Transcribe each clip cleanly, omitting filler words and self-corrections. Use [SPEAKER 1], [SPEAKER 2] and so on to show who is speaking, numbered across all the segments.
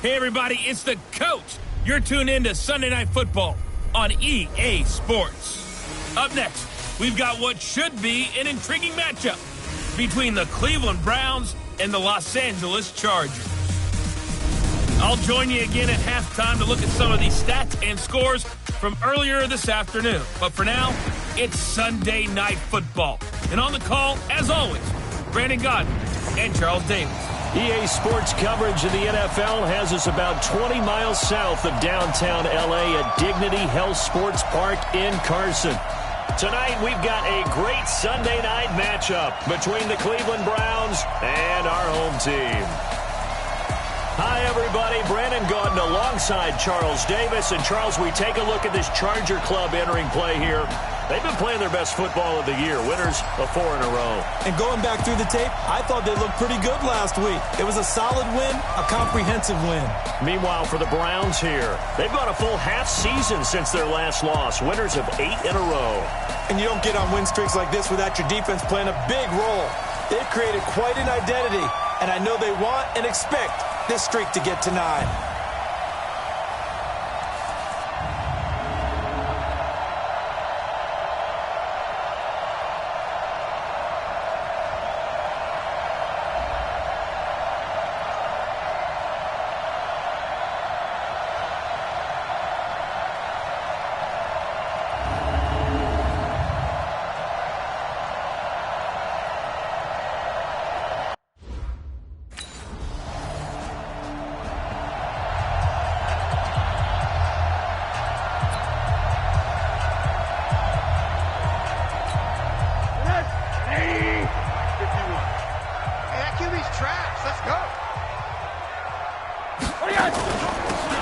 [SPEAKER 1] Hey, everybody, it's the coach. You're tuned in to Sunday Night Football on EA Sports. Up next, we've got what should be an intriguing matchup between the Cleveland Browns and the Los Angeles Chargers. I'll join you again at halftime to look at some of these stats and scores from earlier this afternoon. But for now, it's Sunday Night Football. And on the call, as always, Brandon Godden and Charles Davis.
[SPEAKER 2] EA Sports coverage of the NFL has us about 20 miles south of downtown L.A. at Dignity Health Sports Park in Carson. Tonight, we've got a great Sunday night matchup between the Cleveland Browns and our home team. Hi, everybody. Brandon Gaudin alongside Charles Davis. And, Charles, we take a look at this Charger club entering play here. They've been playing their best football of the year. Winners of 4 in a row.
[SPEAKER 3] And going back through the tape, I thought they looked pretty good last week. It was a solid win, a comprehensive win.
[SPEAKER 2] Meanwhile, for the Browns here, they've gone a full half season since their last loss. Winners of 8 in a row.
[SPEAKER 3] And you don't get on win streaks like this without your defense playing a big role. They've created quite an identity, and I know they want and expect this streak to get to 9.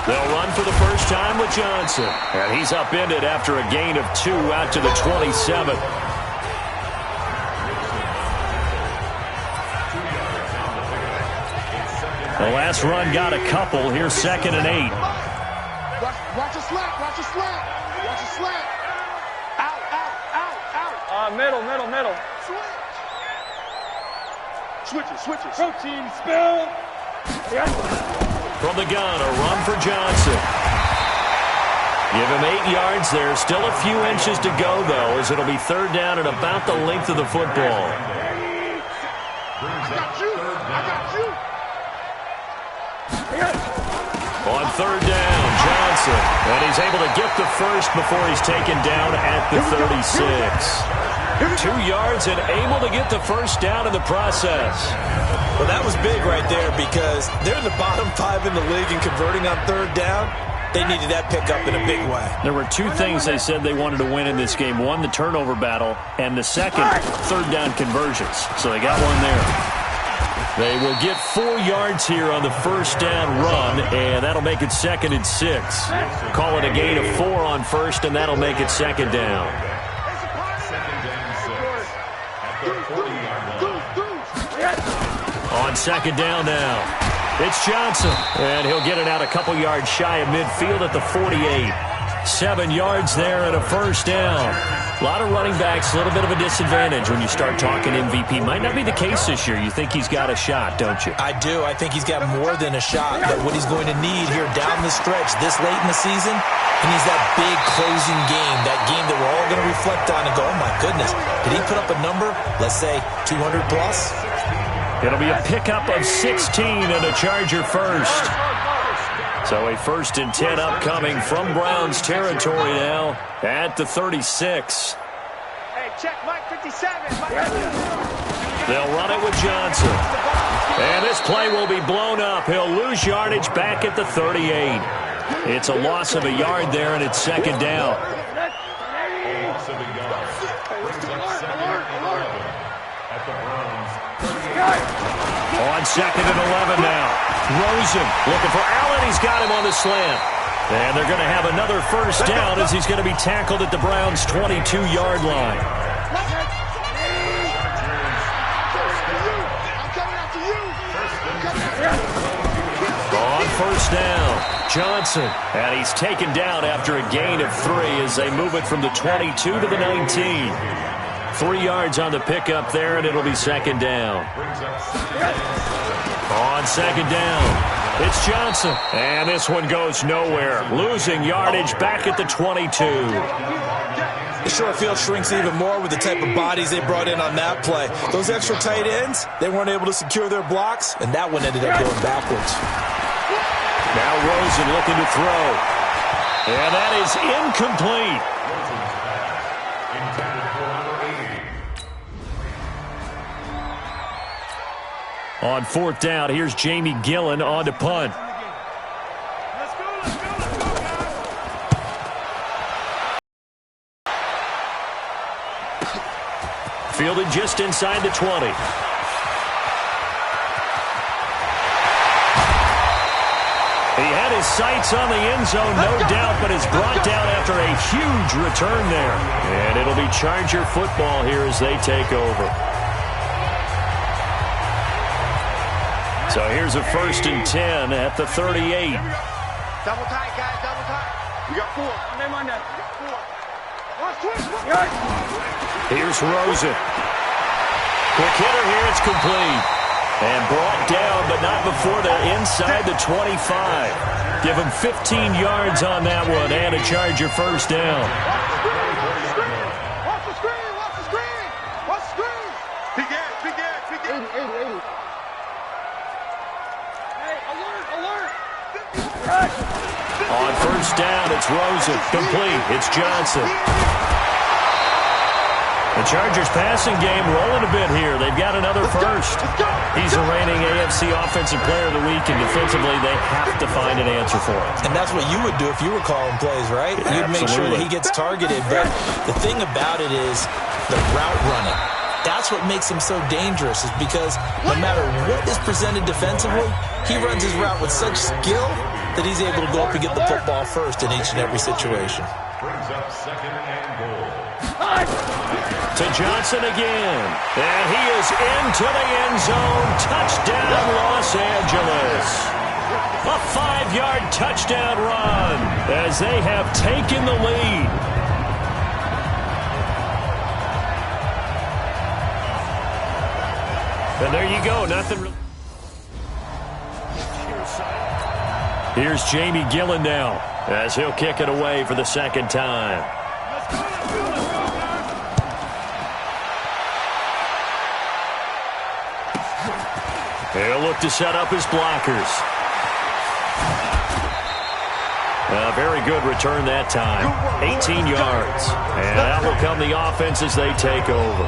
[SPEAKER 2] They'll run for the first time with Johnson. And he's upended after a gain of 2 out to the 27. The last run got a couple. Here's 2nd and 8.
[SPEAKER 4] Watch a slap. Watch a slap. Watch a slap. Out.
[SPEAKER 5] Middle.
[SPEAKER 4] Switches.
[SPEAKER 5] Protein spill.
[SPEAKER 2] From the gun, a run for Johnson. Give him 8 yards there. Still a few inches to go, though, as it'll be 3rd down and about the length of the football.
[SPEAKER 4] I got you.
[SPEAKER 2] On 3rd down, Johnson. And he's able to get the first before he's taken down at the 36. 2 yards and able to get the first down in the process.
[SPEAKER 3] Well, that was big right there because they're in the bottom 5 in the league and converting on 3rd down. They needed that pickup in a big way.
[SPEAKER 2] There were 2 things they said they wanted to win in this game. One, the turnover battle, and the second, 3rd down conversions. So they got one there. They will get 4 yards here on the first down run, and that'll make it 2nd and 6. Call it a gain of 4 on first, and that'll make it 2nd down. On 2nd down now. It's Johnson, and he'll get it out a couple yards shy of midfield at the 48. 7 yards there and a first down. A lot of running backs, a little bit of a disadvantage when you start talking MVP. Might not be the case this year. You think he's got a shot, don't you?
[SPEAKER 3] I do. I think he's got more than a shot. But what he's going to need here down the stretch this late in the season, he needs that big closing game, that game that we're all going to reflect on and go, oh, my goodness, did he put up a number, let's say 200 plus?
[SPEAKER 2] It'll be a pickup of 16 and a Charger first. So a 1st and 10 upcoming from Browns territory now at the 36.
[SPEAKER 5] Hey, check Mike 57.
[SPEAKER 2] They'll run it with Johnson. And this play will be blown up. He'll lose yardage back at the 38. It's a loss of a yard there, and it's 2nd down. On 2nd and 11 now. Rosen looking for Allen. He's got him on the slant. And they're going to have another first down as he's going to be tackled at the Browns' 22-yard line. On first down. Johnson, and he's taken down after a gain of 3 as they move it from the 22 to the 19. 3 yards on the pickup there, and it'll be second down. On second down, it's Johnson, and this one goes nowhere. Losing yardage back at the 22.
[SPEAKER 3] The short field shrinks even more with the type of bodies they brought in on that play. Those extra tight ends, they weren't able to secure their blocks, and that one ended up going backwards.
[SPEAKER 2] Now Rosen looking to throw. And that is incomplete. On fourth down, here's Jamie Gillen on to punt. Fielded just inside the 20. He had his sights on the end zone, no doubt, but is brought down after a huge return there. And it'll be Charger football here as they take over. So here's a 1st and 10 at the 38.
[SPEAKER 5] Double tight, guys, double tight. We got 4. Name on that. We got 4.
[SPEAKER 2] Here's Rosen. Quick hitter here, it's complete. And brought down, but not before they're inside the 25. Give him 15 yards on that one and a Charger first down.
[SPEAKER 4] Watch the screen! Watch the screen! Watch the screen!
[SPEAKER 5] Big gas, big gas, big gas.
[SPEAKER 4] 80.
[SPEAKER 5] Hey, alert, alert.
[SPEAKER 2] On first down, it's Rosen. Complete. It's Johnson. The Chargers passing game rolling a bit here. They've got another first. He's the reigning AFC Offensive Player of the Week, and defensively they have to find an answer for him.
[SPEAKER 3] And that's what you would do if you were calling plays, right? You'd make sure that he gets targeted. But the thing about it is the route running. That's what makes him so dangerous, is because no matter what is presented defensively, he runs his route with such skill that he's able to go up and get the football first in each and every situation.
[SPEAKER 6] Brings up 2nd and goal.
[SPEAKER 2] To Johnson again. And he is into the end zone. Touchdown, Los Angeles. A 5-yard touchdown run as they have taken the lead. And there you go. Nothing. Here's Jamie Gillen now as he'll kick it away for the second time. He'll look to set up his blockers. A very good return that time. 18 yards. And out will come the offense as they take over.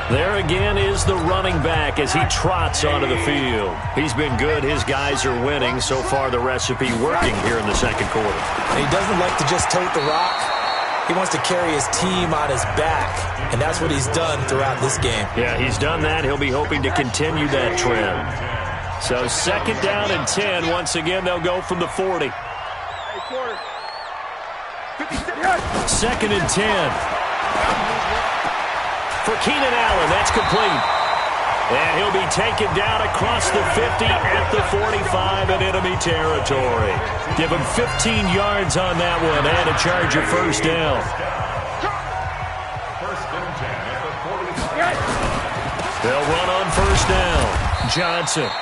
[SPEAKER 2] There again is the running back as he trots onto the field. He's been good. His guys are winning. So far, the recipe working here in the second quarter.
[SPEAKER 3] And he doesn't like to just tote the rock. He wants to carry his team on his back, and that's what he's done throughout this game.
[SPEAKER 2] Yeah, he's done that. He'll be hoping to continue that trend. So 2nd down and 10. Once again, they'll go from the 40. 2nd and 10. For Keenan Allen, that's complete. And he'll be taken down across the 50 at the 45 in enemy territory. Give him 15 yards on that one and a Charger first down.
[SPEAKER 6] 1st and 10 at the 45.
[SPEAKER 2] They'll run on first down. Johnson.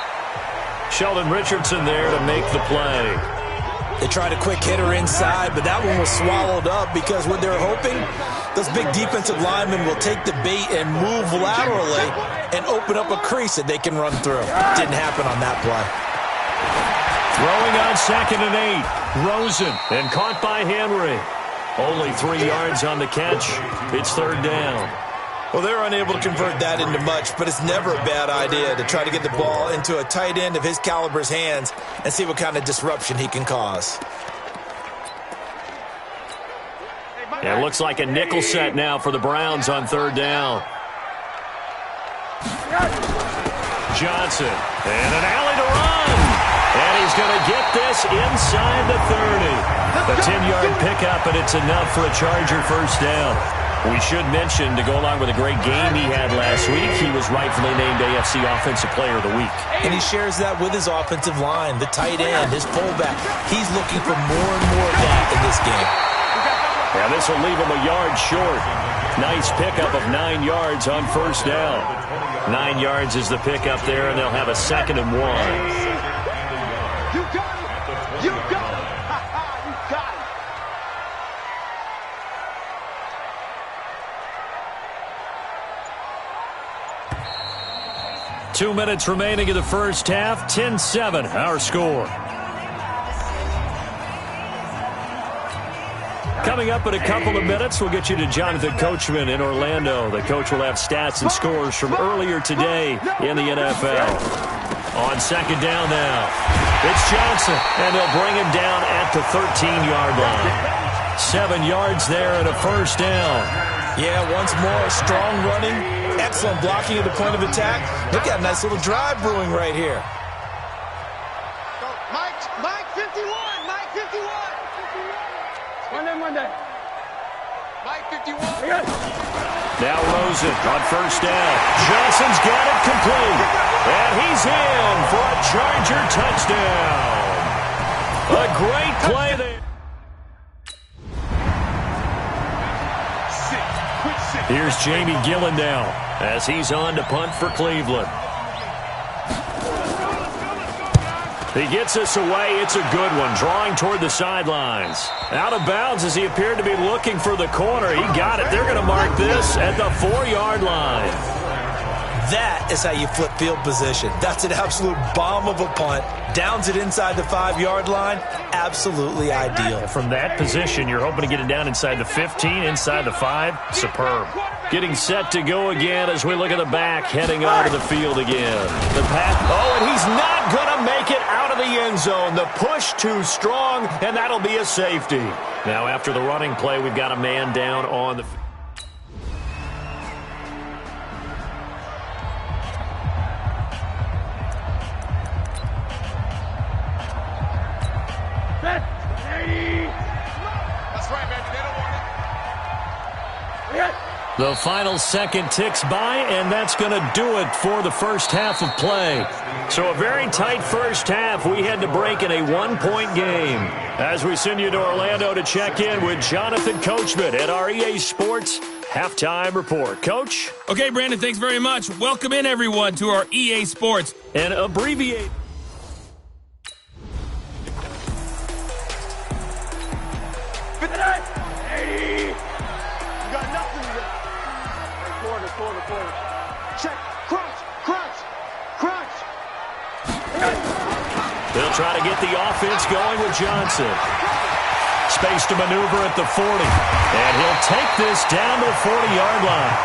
[SPEAKER 2] Sheldon Richardson there to make the play.
[SPEAKER 3] They tried a quick hitter inside, but that one was swallowed up because what they're hoping, those big defensive linemen will take the bait and move laterally and open up a crease that they can run through. Didn't happen on that play.
[SPEAKER 2] Throwing on 2nd and 8. Rosen, and caught by Henry. Only 3 yards on the catch. It's 3rd down.
[SPEAKER 3] Well, they're unable to convert that into much, but it's never a bad idea to try to get the ball into a tight end of his caliber's hands and see what kind of disruption he can cause.
[SPEAKER 2] It looks like a nickel set now for the Browns on 3rd down. Johnson, and an alley to run. And he's going to get this inside the 30. A 10-yard pickup, and it's enough for a Charger first down. We should mention, to go along with a great game he had last week, he was rightfully named AFC Offensive Player of the Week.
[SPEAKER 3] And he shares that with his offensive line, the tight end, his fullback. He's looking for more and more of that in this game.
[SPEAKER 2] Yeah, this will leave him a yard short. Nice pickup of 9 yards on first down. 9 yards is the pickup there, and they'll have a 2nd and 1.
[SPEAKER 5] You got it! You got it! You got it!
[SPEAKER 2] 2 minutes remaining in the first half. 10-7, our score. Coming up in a couple of minutes, we'll get you to Jonathan Coachman in Orlando. The coach will have stats and scores from earlier today in the NFL. On 2nd down now, it's Johnson, and they'll bring him down at the 13-yard line. 7 yards there and a first down.
[SPEAKER 3] Yeah, once more, strong running, excellent blocking at the point of attack. Look at a nice little drive brewing right here.
[SPEAKER 5] Mike 51! Mike 51! Monday. Mike 51.
[SPEAKER 2] Now Rosen on first down. Johnson's got it complete. And he's in for a Charger touchdown. A great play there. Here's Jamie Gillen now as he's on to punt for Cleveland. He gets us away. It's a good one. Drawing toward the sidelines. Out of bounds as he appeared to be looking for the corner. He got it. They're going to mark this at the 4-yard line.
[SPEAKER 3] That is how you flip field position. That's an absolute bomb of a punt. Downs it inside the 5-yard line. Absolutely ideal.
[SPEAKER 2] From that position, you're hoping to get it down inside the 15, inside the 5. Superb. Getting set to go again as we look at the back, heading onto the field again. The pass. Oh, and he's not going to make it out of the end zone. The push too strong, and that'll be a safety. Now, after the running play, we've got a man down on the field.
[SPEAKER 5] That's right, baby. They don't want it.
[SPEAKER 2] The final second ticks by, and that's going to do it for the first half of play. So a very tight first half. We had to break in a 1-point game. As we send you to Orlando to check in with Jonathan Coachman at our EA Sports Halftime Report. Coach?
[SPEAKER 1] Okay, Brandon, thanks very much. Welcome in, everyone, to our EA Sports.
[SPEAKER 2] And abbreviate.
[SPEAKER 5] Corner. Check. Crunch.
[SPEAKER 2] They'll try to get the offense going with Johnson. Space to maneuver at the 40. And he'll take this down to the 40-yard line.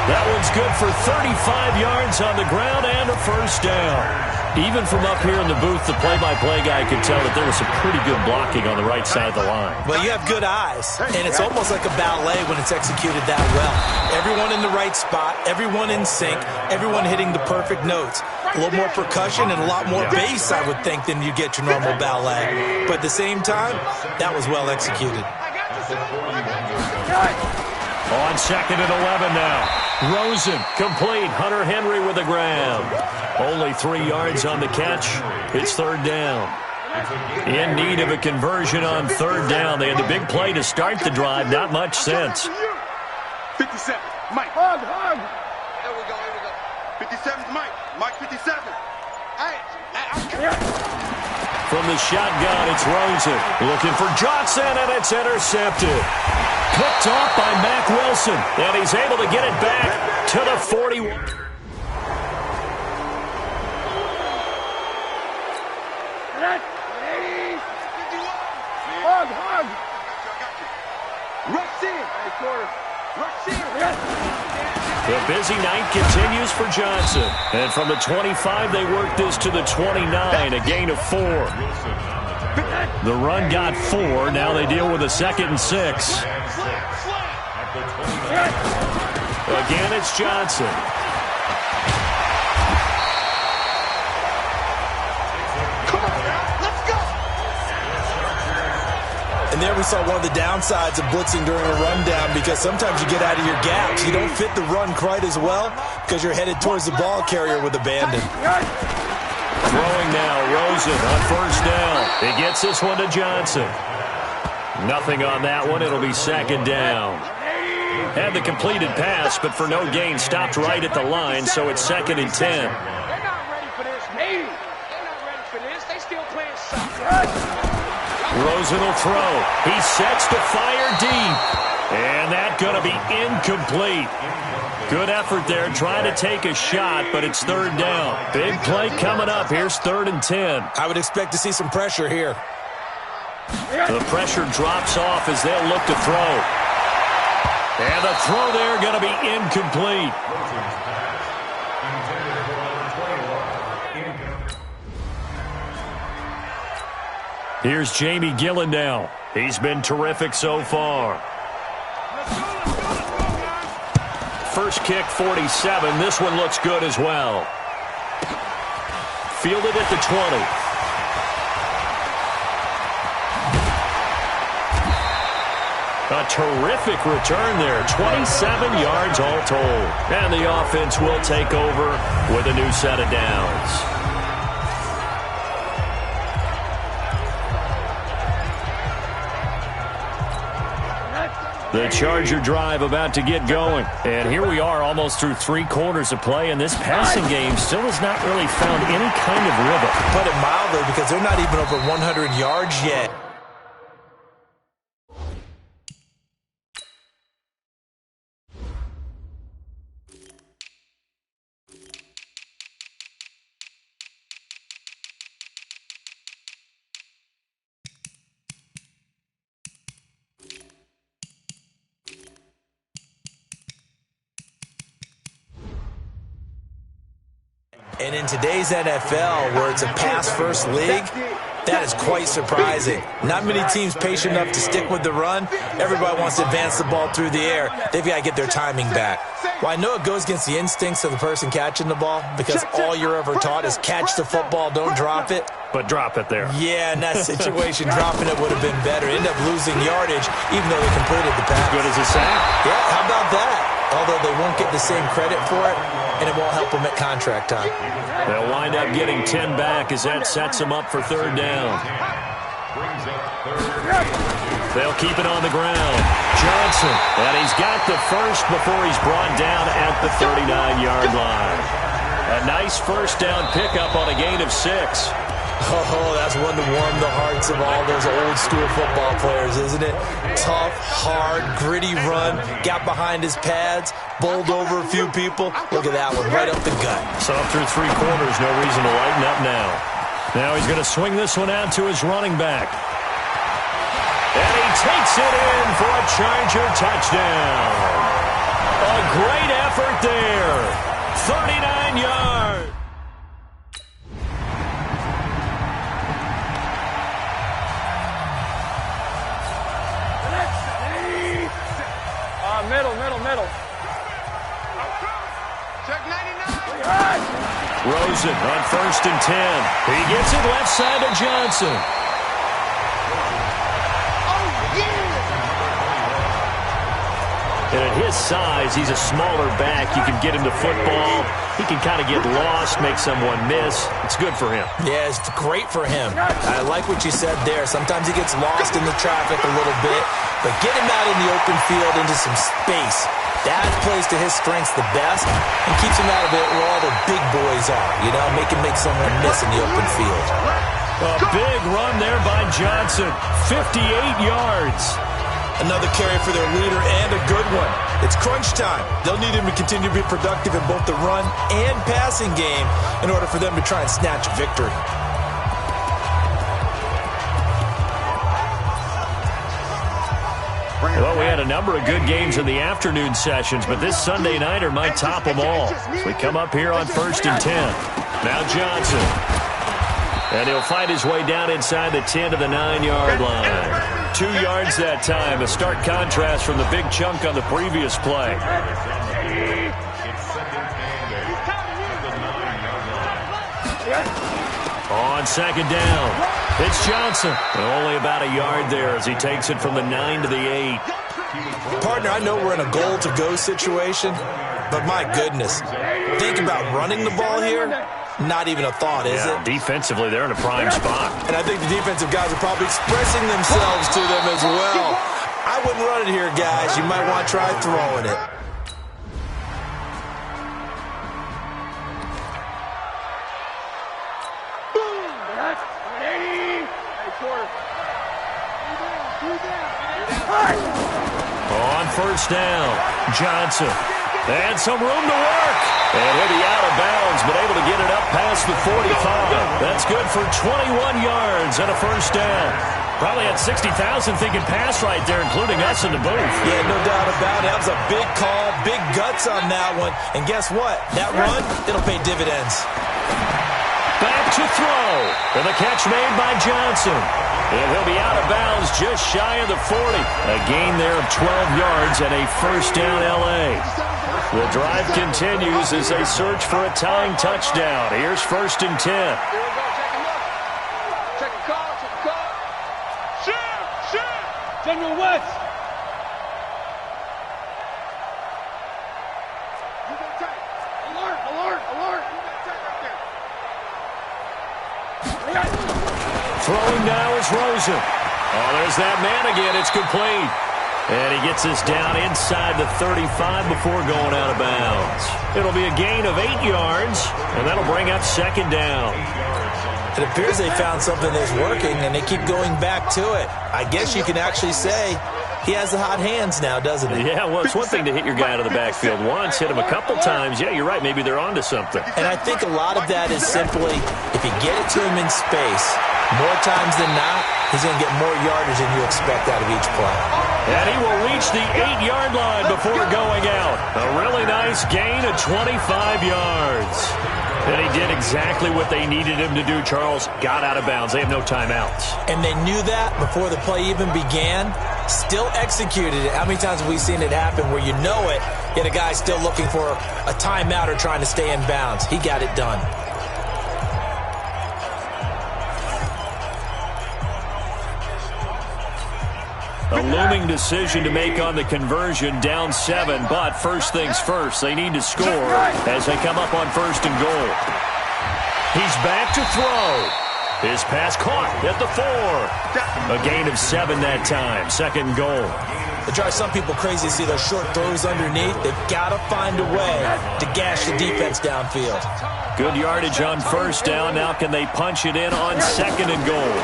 [SPEAKER 2] That one's good for 35 yards on the ground and a first down. Even from up here in the booth, the play-by-play guy could tell that there was some pretty good blocking on the right side of the line.
[SPEAKER 3] Well, you have good eyes, and it's almost like a ballet when it's executed that well. Everyone in the right spot, everyone in sync, everyone hitting the perfect notes. A little more percussion and a lot more bass, I would think, than you get your normal ballet. But at the same time, that was well executed.
[SPEAKER 2] On 2nd and 11 now. Rosen, complete. Hunter Henry with a grab. Only 3 yards on the catch. It's 3rd down. In need of a conversion on 3rd down. They had the big play to start the drive. Not much sense.
[SPEAKER 5] 57. Mike. Hug. There we go. 57's Mike. Mike 57.
[SPEAKER 2] From the shotgun, it's Rosen. Looking for Johnson, and it's intercepted. Picked off by Mack Wilson, and he's able to get it back to the 41.
[SPEAKER 5] Hug. Rush in.
[SPEAKER 2] The busy night continues for Johnson. And from the 25, they work this to the 29, a gain of 4. The run got 4. Now they deal with a 2nd and 6. Again, it's Johnson.
[SPEAKER 5] Come on, let's go.
[SPEAKER 3] And And there we saw one of the downsides of blitzing during a rundown, because sometimes you get out of your gaps. You don't fit the run quite as well because you're headed towards the ball carrier with abandon.
[SPEAKER 2] Throwing now, Rosen on first down. He gets this one to Johnson. Nothing on that one. It'll be second down. Had the completed pass, but for no gain, stopped right at the line, so it's 2nd and 10.
[SPEAKER 4] They're not ready for this, maybe. They're not ready for this. They still playing soccer.
[SPEAKER 2] Rosen will throw. He sets to fire deep. And that's going to be incomplete. Good effort there, trying to take a shot, but it's 3rd down. Big play coming up. Here's 3rd and 10.
[SPEAKER 3] I would expect to see some pressure here.
[SPEAKER 2] The pressure drops off as they'll look to throw. And the throw there going to be incomplete. Here's Jamie Gillen now. He's been terrific so far. First kick, 47. This one looks good as well. Fielded at the 20. A terrific return there. 27 yards all told. And the offense will take over with a new set of downs. The Charger drive about to get going. And here we are almost through 3 quarters of play, and this passing game still has not really found any kind of rhythm.
[SPEAKER 3] Put it mildly, because they're not even over 100 yards yet. And in today's NFL, where it's a pass-first league, that is quite surprising. Not many teams patient enough to stick with the run. Everybody wants to advance the ball through the air. They've got to get their timing back. Well, I know it goes against the instincts of the person catching the ball, because all you're ever taught is catch the football, don't drop it.
[SPEAKER 2] But drop it there.
[SPEAKER 3] Yeah, in that situation, dropping it would have been better. End up losing yardage, even though they completed the pass.
[SPEAKER 2] Good as a sack.
[SPEAKER 3] Yeah, how about that? Although they won't get the same credit for it, and it won't help them at contract time.
[SPEAKER 2] They'll wind up getting 10 back as that sets them up for 3rd down. They'll keep it on the ground. Johnson, and he's got the first before he's brought down at the 39-yard line. A nice first down pickup on a gain of 6.
[SPEAKER 3] Oh, that's one to warm the hearts of all those old-school football players, isn't it? Tough, hard, gritty run, got behind his pads, bowled over a few people. Look at that one, right up the gut.
[SPEAKER 2] So through 3 quarters, no reason to lighten up now. Now he's going to swing this one out to his running back. And he takes it in for a Charger touchdown. A great effort there. 39 yards.
[SPEAKER 4] Middle.
[SPEAKER 5] Check 99.
[SPEAKER 2] Rosen on 1st and 10. He gets it left side to Johnson. And at his size, he's a smaller back. You can get him to football. He can kind of get lost, make someone miss. It's good for him.
[SPEAKER 3] Yeah, it's great for him. I like what you said there. Sometimes he gets lost in the traffic a little bit, but get him out in the open field into some space. That plays to his strengths the best and keeps him out of it where all the big boys are. You know, make someone miss in the open field.
[SPEAKER 2] A big run there by Johnson. 58 yards.
[SPEAKER 3] Another carry for their leader, and a good one. It's crunch time. They'll need him to continue to be productive in both the run and passing game in order for them to try and snatch a victory.
[SPEAKER 2] Well, we had a number of good games in the afternoon sessions, but this Sunday nighter might top them all. So we come up here on 1st and 10. Now Johnson. And he'll fight his way down inside the 10 to the 9-yard line. 2 yards that time. A stark contrast from the big chunk on the previous play. On 2nd down. It's Johnson. Only about a yard there as he takes it from the 9 to the 8.
[SPEAKER 3] Partner, I know we're in a goal-to-go situation, but my goodness, think about running the ball here. Not even a thought, is it?
[SPEAKER 2] Defensively, they're in a prime spot.
[SPEAKER 3] And I think the defensive guys are probably expressing themselves to them as well. I wouldn't run it here, guys. You might want to try throwing it.
[SPEAKER 2] On first down, Johnson. And some room to work. And he'll be out of bounds, but able to get it up past the 45. That's good for 21 yards and a first down. Probably had 60,000 thinking pass right there, including us in the booth.
[SPEAKER 3] Yeah, no doubt about it. That was a big call, big guts on that one. And guess what? That run, it'll pay dividends.
[SPEAKER 2] Back to throw. And the catch made by Johnson. And he'll be out of bounds just shy of the 40. A gain there of 12 yards and a first down L.A. The drive continues as they search for a tying touchdown. Here's 1st and 10.
[SPEAKER 4] Here we go. Check the call. Check the call. Shoot. General West.
[SPEAKER 5] You got tight.
[SPEAKER 4] Alert.
[SPEAKER 5] You got tight right there.
[SPEAKER 2] Throwing now is Rosen. Oh, there's that man again. It's complete. And he gets this down inside the 35 before going out of bounds. It'll be a gain of 8 yards, and that'll bring up 2nd down.
[SPEAKER 3] It appears they found something that's working, and they keep going back to it. I guess you can actually say he has the hot hands now, doesn't he?
[SPEAKER 2] Yeah, well, it's one thing to hit your guy out of the backfield once, hit him a couple times. Yeah, you're right. Maybe they're onto something.
[SPEAKER 3] And I think a lot of that is simply if you get it to him in space, more times than not, he's going to get more yardage than you expect out of each play.
[SPEAKER 2] And he will reach the 8-yard line before going out. A really nice gain of 25 yards. And he did exactly what they needed him to do, Charles. Got out of bounds. They have no timeouts.
[SPEAKER 3] And they knew that before the play even began. Still executed it. How many times have we seen it happen where you know it, yet a guy's still looking for a timeout or trying to stay in bounds? He got it done.
[SPEAKER 2] A looming decision to make on the conversion, down 7, but first things first, they need to score as they come up on 1st and goal. He's back to throw. His pass caught at the 4. A gain of 7 that time, 2nd goal.
[SPEAKER 3] It drives some people crazy to see those short throws underneath. They've got to find a way to gash the defense downfield.
[SPEAKER 2] Good yardage on 1st down. Now can they punch it in on 2nd and goal?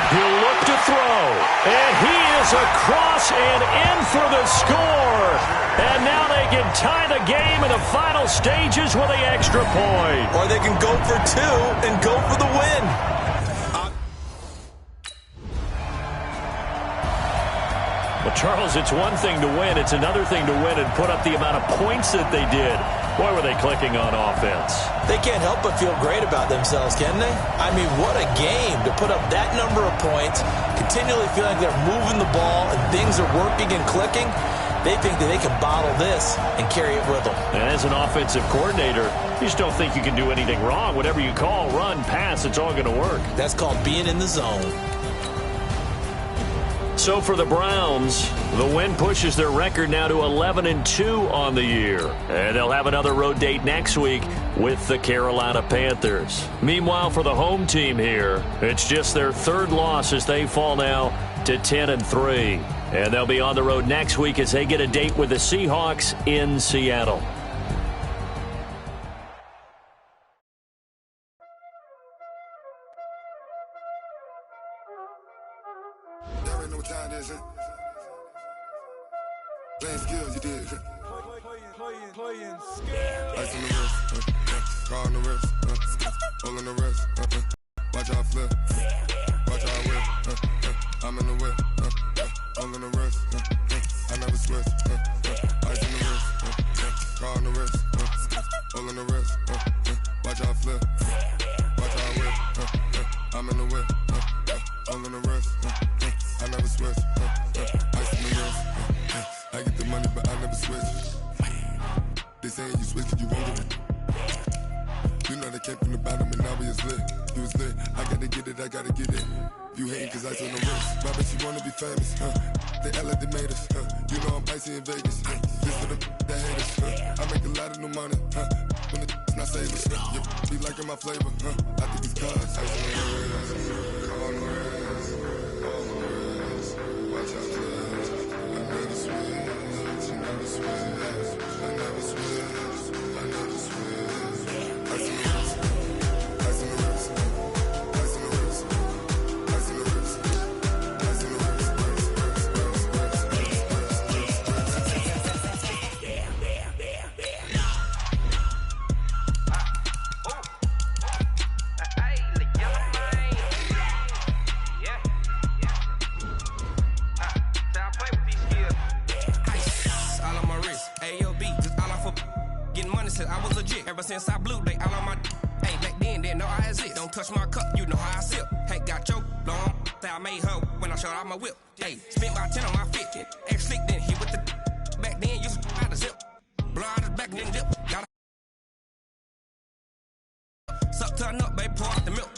[SPEAKER 2] He'll look to throw, and he is across and in for the score. And now they can tie the game in the final stages with the extra point.
[SPEAKER 3] Or they can go for 2 and go for the win.
[SPEAKER 2] Well, Charles, it's one thing to win. It's another thing to win and put up the amount of points that they did. Boy, were they clicking on offense.
[SPEAKER 3] They can't help but feel great about themselves, can they? I mean, what a game to put up that number of points, continually feeling like they're moving the ball and things are working and clicking. They think that they can bottle this and carry it with them.
[SPEAKER 2] And as an offensive coordinator, you just don't think you can do anything wrong. Whatever you call, run, pass, it's all going to work.
[SPEAKER 3] That's called being in the zone.
[SPEAKER 2] So for the Browns, the win pushes their record now to 11-2 on the year. And they'll have another road date next week with the Carolina Panthers. Meanwhile, for the home team here, it's just their 3rd loss as they fall now to 10-3. And they'll be on the road next week as they get a date with the Seahawks in Seattle.
[SPEAKER 5] Playing skills, you did. Playing skills. Ice on the wrist, car on the wrist, all on the wrist. Watch how I flip, watch how I whip. I'm in the whip, all on the wrist. I never switch. Ice on the wrist, car on the wrist, all on the wrist. Watch how I flip, watch how I whip. I'm in the whip, all on the wrist. I never switch. Ice on the wrist. I get the money, but I never switch. They saying you switch, you won't get it. You know they came from the bottom and now we is lit. You was lit. I gotta get it. it, I gotta get it. You hating cause ice on the wrist. My bitch, she wanna be famous, They act like they made us, You know I'm icy in Vegas, This for the that hate us, I make a lot of new money, When the not savers, Be liking my flavor, I think it's cause ice on the wrist, on the wrist, on the wrist. Watch out, cuz I never switch, I never switch, I never switch, I never switch. Ice on the wrist, ice on the wrist, ice on the wrist, ice on the wrist, ice on the wrist.
[SPEAKER 7] I was legit. Ever since I blew, they all on my hey, back then, didn't know I exist. Don't touch my cup, you know how I sip. Hey, got choked, long. Say I made her when I showed out my whip. Hey, spent my 10 on my 50. Ex slick, then hit with the back then, used to out the zip. Blow out his back, then dip. Got a suck, turn up, baby, pour out the milk.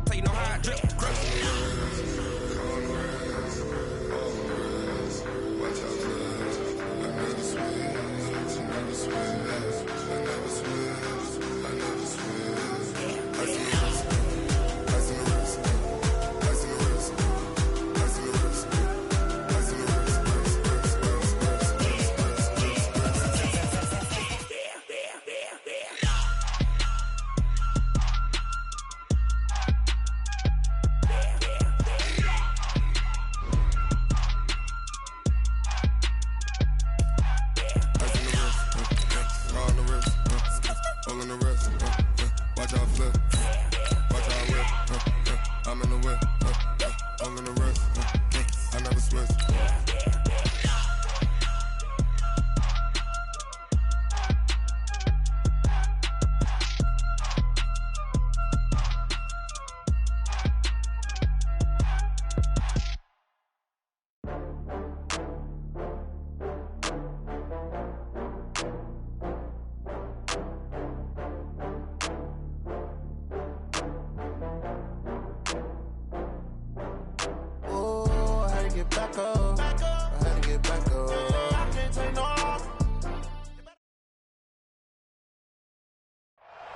[SPEAKER 7] So you know how I drip. Crush.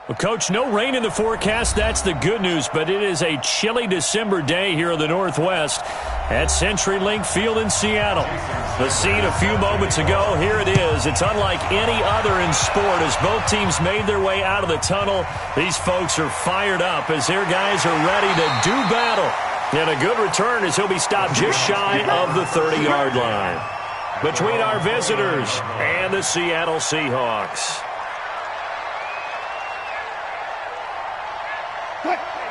[SPEAKER 2] Well, Coach, no rain in the forecast. That's the good news, but it is a chilly December day here in the Northwest at CenturyLink Field in Seattle. The scene a few moments ago, here it is. It's unlike any other in sport as both teams made their way out of the tunnel. These folks are fired up as their guys are ready to do battle. And a good return as he'll be stopped just shy of the 30-yard line. Between our visitors and the Seattle Seahawks.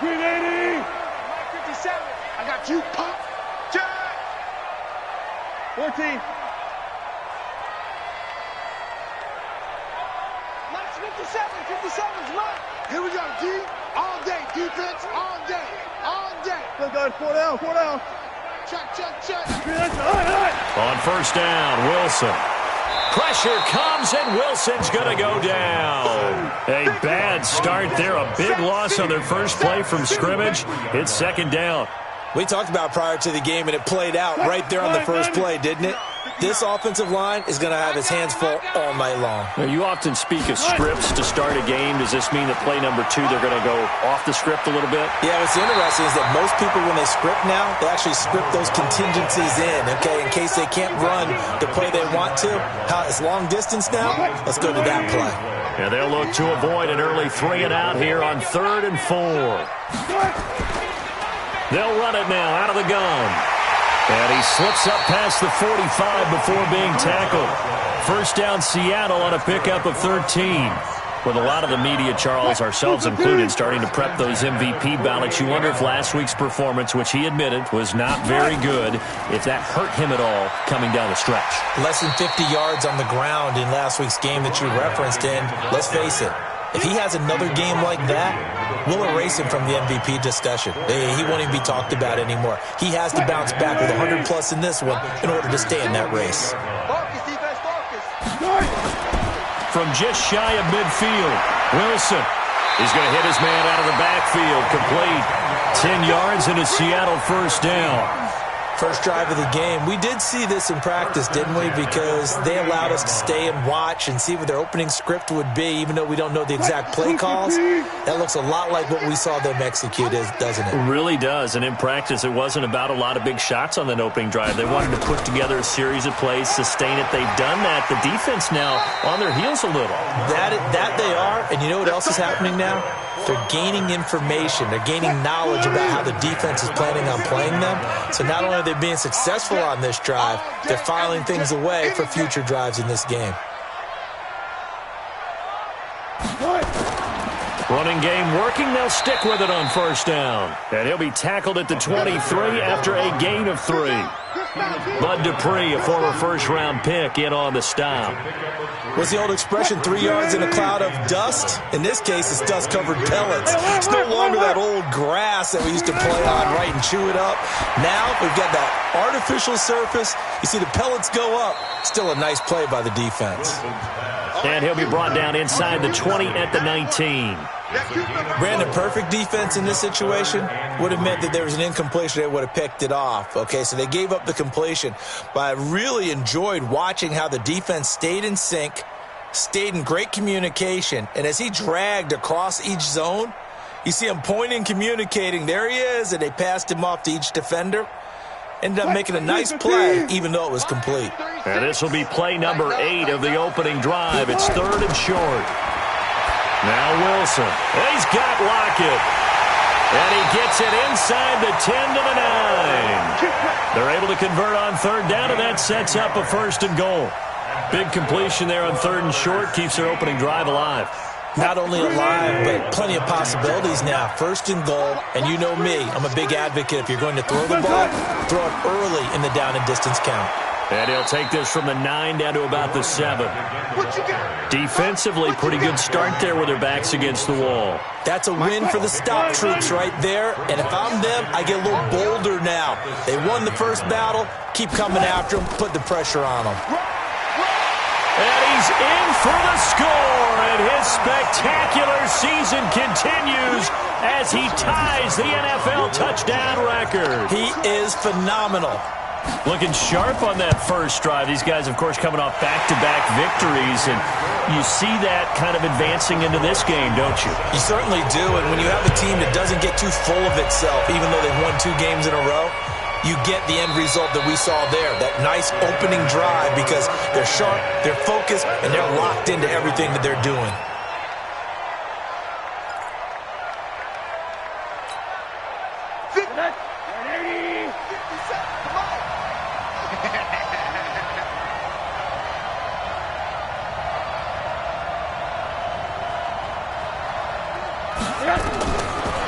[SPEAKER 4] 380! 57. I got you, pop. Check. 14. Nice 57. 57's mine. Here we go, D. All day. Defense, all day. All day. Let's go. 4 down. 4 down. Check, check, check.
[SPEAKER 2] On first down, Wilson. Pressure comes, and Wilson's going to go down. A bad start there. A big loss on their first play from scrimmage. It's second down.
[SPEAKER 3] We talked about prior to the game, and it played out right there on the first play, didn't it? This offensive line is going to have his hands full all night long.
[SPEAKER 2] Now, you often speak of scripts to start a game. Does this mean that play number 2, they're going to go off the script a little bit?
[SPEAKER 3] Yeah, what's interesting is that most people, when they script now, they actually script those contingencies in, okay, in case they can't run the play they want to. How it's long distance now? Let's go to that play.
[SPEAKER 2] Yeah, they'll look to avoid an early 3 and out here on 3rd and 4. They'll run it now out of the gun. And he slips up past the 45 before being tackled. First down, Seattle on a pickup of 13. With a lot of the media, Charles, ourselves included, starting to prep those MVP ballots, you wonder if last week's performance, which he admitted was not very good, if that hurt him at all coming down the stretch.
[SPEAKER 3] Less than 50 yards on the ground in last week's game that you referenced, and let's face it, if he has another game like that, we'll erase him from the MVP discussion. He won't even be talked about anymore. He has to bounce back with 100-plus in this one in order to stay in that race.
[SPEAKER 4] Focus, defense, focus.
[SPEAKER 2] From just shy of midfield, Wilson He's going to hit his man out of the backfield. Complete. 10 yards and a Seattle first down.
[SPEAKER 3] First drive of the game. We did see this in practice, didn't we? Because they allowed us to stay and watch and see what their opening script would be, even though we don't know the exact play calls. That looks a lot like what we saw them execute, doesn't it?
[SPEAKER 2] It really does. And in practice, it wasn't about a lot of big shots on that opening drive. They wanted to put together a series of plays, sustain it. They've done that. The defense now on their heels a little.
[SPEAKER 3] That they are. And you know what else is happening now? They're gaining information. They're gaining knowledge about how the defense is planning on playing them. So not only are they being successful on this drive, they're filing things away for future drives in this game.
[SPEAKER 2] Running game working. They'll stick with it on first down. And he'll be tackled at the 23 after a gain of 3. Bud Dupree, a former first-round pick, in on the stop.
[SPEAKER 3] What's the old expression, 3 yards in a cloud of dust? In this case, it's dust-covered pellets. It's no longer that old grass that we used to play on, right, and chew it up. Now we've got that artificial surface. You see the pellets go up. Still a nice play by the defense.
[SPEAKER 2] And he'll be brought down inside the 20 at the 19.
[SPEAKER 3] Brandon, perfect defense in this situation would have meant that there was an incompletion. They would have picked it off. Okay, so they gave up the completion. But I really enjoyed watching how the defense stayed in sync, stayed in great communication. And as he dragged across each zone, you see him pointing, communicating. There he is, and they passed him off to each defender. Ended up making a nice play, even though it was complete.
[SPEAKER 2] And this will be play number 8 of the opening drive. It's 3rd and short. Now Wilson. And he's got Lockett. And he gets it inside the 10 to the 9. They're able to convert on 3rd down, and that sets up a 1st and goal. Big completion there on 3rd and short. Keeps their opening drive alive.
[SPEAKER 3] Not only alive, but plenty of possibilities now. 1st and goal, and you know me. I'm a big advocate. If you're going to throw the ball, throw it early in the down and distance count.
[SPEAKER 2] And he'll take this from the 9 down to about the 7. Defensively, pretty good start there with their backs against the wall.
[SPEAKER 3] That's a win for the stop troops right there. And if I'm them, I get a little bolder now. They won the first battle. Keep coming after them. Put the pressure on them.
[SPEAKER 2] And he's in for the score, and his spectacular season continues as he ties the NFL touchdown record.
[SPEAKER 3] He is phenomenal.
[SPEAKER 2] Looking sharp on that first drive. These guys, of course, coming off back-to-back victories, and you see that kind of advancing into this game, don't you?
[SPEAKER 3] You certainly do, and when you have a team that doesn't get too full of itself, even though they've won 2 games in a row, you get the end result that we saw there, that nice opening drive, because they're sharp, they're focused, and they're locked into everything that they're doing.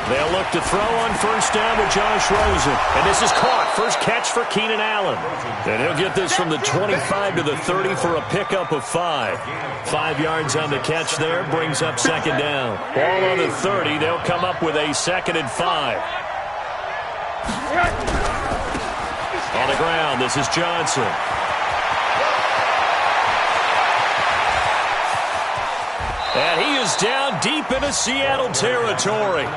[SPEAKER 2] They'll look to throw on first down with Josh Rosen. And this is caught. First catch for Keenan Allen. And he'll get this from the 25 to the 30 for a pickup of 5. 5 yards on the catch there. Brings up 2nd down. Ball on the 30. They'll come up with a 2nd and 5. On the ground, this is Johnson. And he is down deep into Seattle territory.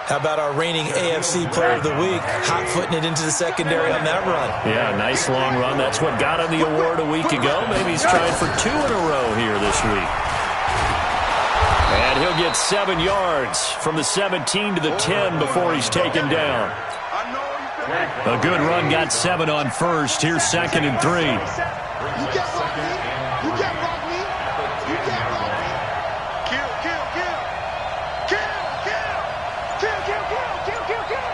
[SPEAKER 3] How about our reigning AFC Player of the Week, hot-footing it into the secondary on that run?
[SPEAKER 2] Yeah, nice long run. That's what got him the award a week ago. Maybe he's trying for 2 in a row here this week. And he'll get 7 yards from the 17 to the 10 before he's taken down. A good run, got 7 on first. Here's 2nd and 3.
[SPEAKER 4] You can't rock me. You can't rock me. You can't rock me. Kill, kill, kill. Kill, kill. Kill, kill, kill. Kill, kill, kill.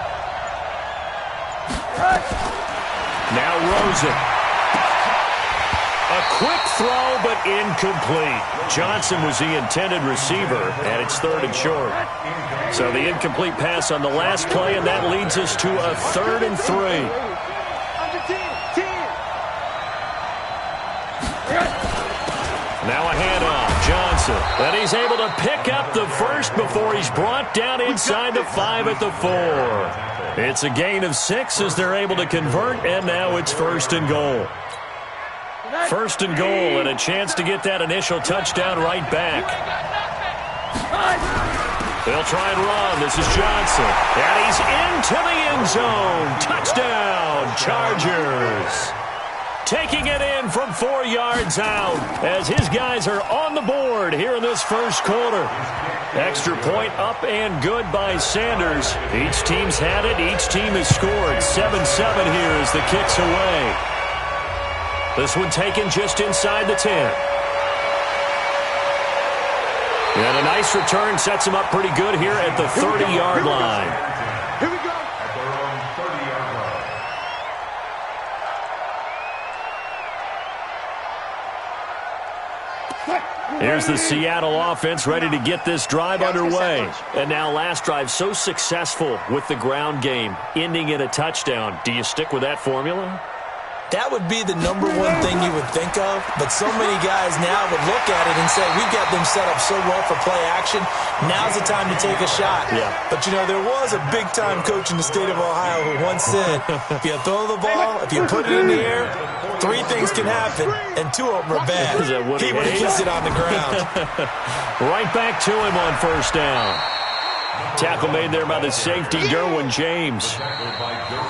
[SPEAKER 2] Now Rosen. A quick throw, but incomplete. Johnson was the intended receiver, and it's 3rd and short. So the incomplete pass on the last play, and that leads us to a 3rd and 3.
[SPEAKER 4] Under 10.
[SPEAKER 2] Now a handoff, Johnson. And he's able to pick up the first before he's brought down inside the 5 at the 4. It's a gain of 6 as they're able to convert, and now it's 1st and goal. 1st and goal, and a chance to get that initial touchdown right back. They'll try and run. This is Johnson. And he's into the end zone. Touchdown, Chargers. Taking it in from 4 yards out as his guys are on the board here in this first quarter. Extra point up and good by Sanders. Each team's had it. Each team has scored. 7-7 here as the kick's away. This one taken just inside the 10. And a nice return sets him up pretty good here at the 30-yard line.
[SPEAKER 4] Here we go.
[SPEAKER 6] At their own 30-yard line.
[SPEAKER 2] Here's the Seattle offense ready to get this drive underway. And now last drive so successful with the ground game, ending in a touchdown. Do you stick with that formula?
[SPEAKER 3] That would be the number one thing you would think of, but so many guys now would look at it and say, we've got them set up so well for play action, now's the time to take a shot.
[SPEAKER 2] Yeah.
[SPEAKER 3] But, you know, there was a big-time coach in the state of Ohio who once said, if you throw the ball, if you put it in the air, 3 things can happen, and 2 of them are bad.
[SPEAKER 2] Is that what
[SPEAKER 3] He would have kissed it on the ground.
[SPEAKER 2] Right back to him on first down. Tackle made there by the safety, Derwin James.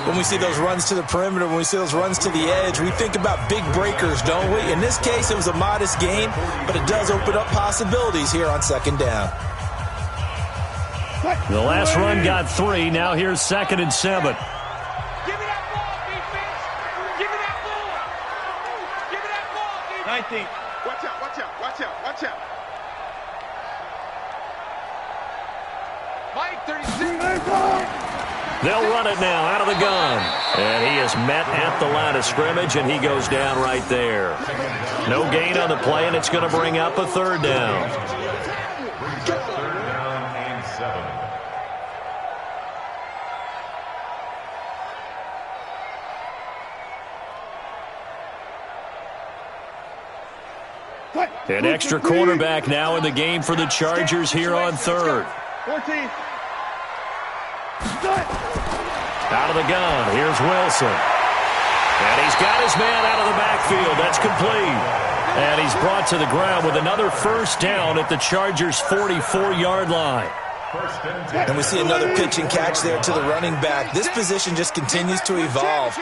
[SPEAKER 3] When we see those runs to the perimeter, when we see those runs to the edge, we think about big breakers, don't we? In this case, it was a modest gain, but it does open up possibilities here on second down.
[SPEAKER 2] The last run got 3. Now here's 2nd and 7.
[SPEAKER 4] Give me that ball, defense. Give me that ball. Give me that ball, defense. 19. Watch out, watch out, watch out, watch out. Mike, 36.
[SPEAKER 2] They'll run it now out of the gun. And he is met at the line of scrimmage, and he goes down right there. No gain on the play, and it's going to bring up a 3rd down.
[SPEAKER 6] 3rd down and 7.
[SPEAKER 2] An extra quarterback now in the game for the Chargers here on 3rd.
[SPEAKER 4] 14.
[SPEAKER 2] Out of the gun, here's Wilson. And he's got his man out of the backfield. That's complete. And he's brought to the ground with another first down at the Chargers' 44-yard line.
[SPEAKER 3] And we see another pitch and catch there to the running back. This position just continues to evolve.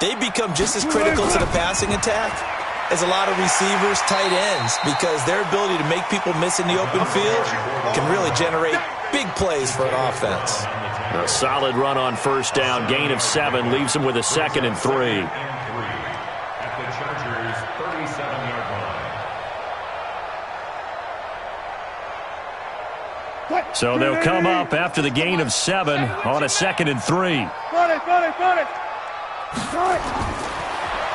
[SPEAKER 3] They become just as critical to the passing attack as a lot of receivers, tight ends, because their ability to make people miss in the open field can really generate big plays for an offense.
[SPEAKER 2] A solid run on first down. Gain of 7 leaves him with a 2nd and 3.
[SPEAKER 6] At the Chargers' 37-yard line.
[SPEAKER 2] So they'll come up after the gain of 7 on a 2nd and 3.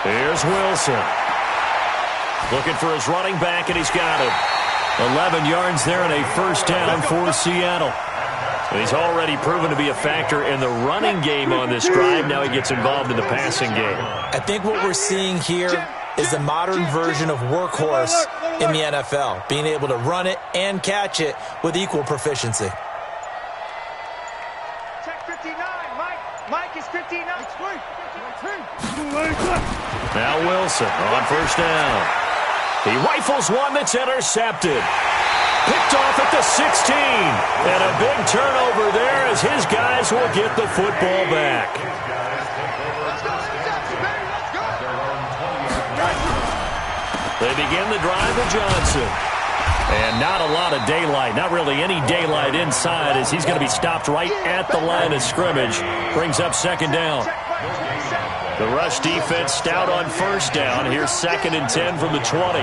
[SPEAKER 2] Here's Wilson. Looking for his running back, and he's got it. 11 yards there and a first down for Seattle. He's already proven to be a factor in the running game on this drive. Now he gets involved in the passing game.
[SPEAKER 3] I think what we're seeing here is the modern version of workhorse in the NFL, being able to run it and catch it with equal proficiency.
[SPEAKER 4] Check 59, Mike. Mike is 59.
[SPEAKER 2] Now Wilson on first down. He rifles one that's intercepted. Picked off at the 16. And a big turnover there as his guys will get the football back. They begin the drive with Johnson. And not a lot of daylight, not really any daylight inside as he's going to be stopped right at the line of scrimmage. Brings up 2nd down. The rush defense stout on first down. Here's 2nd and 10 from the 20.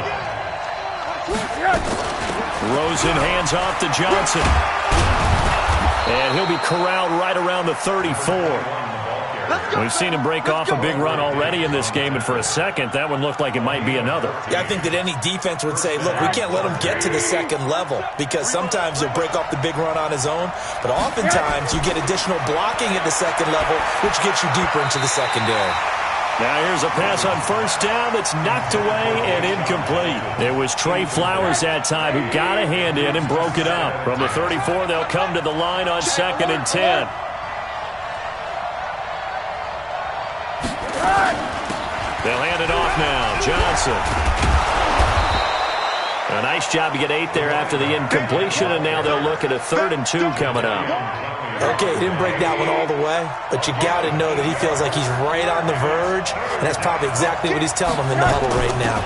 [SPEAKER 2] Rosen hands off to Johnson. And he'll be corralled right around the 34. We've seen him break off a big run already in this game, and for a second, that one looked like it might be another.
[SPEAKER 3] Yeah, I think that any defense would say, look, we can't let him get to the 2nd level, because sometimes he'll break off the big run on his own, but oftentimes you get additional blocking at the 2nd level, which gets you deeper into the secondary.
[SPEAKER 2] Now here's a pass on first down that's knocked away and incomplete. It was Trey Flowers that time who got a hand in and broke it up. From the 34, they'll come to the line on 2nd and 10. They'll hand it off now. Johnson. A nice job to get 8 there after the incompletion, and now they'll look at a 3rd and 2 coming up.
[SPEAKER 3] Okay, he didn't break that one all the way, but you got to know that he feels like he's right on the verge, and that's probably exactly what he's telling them in the huddle right now.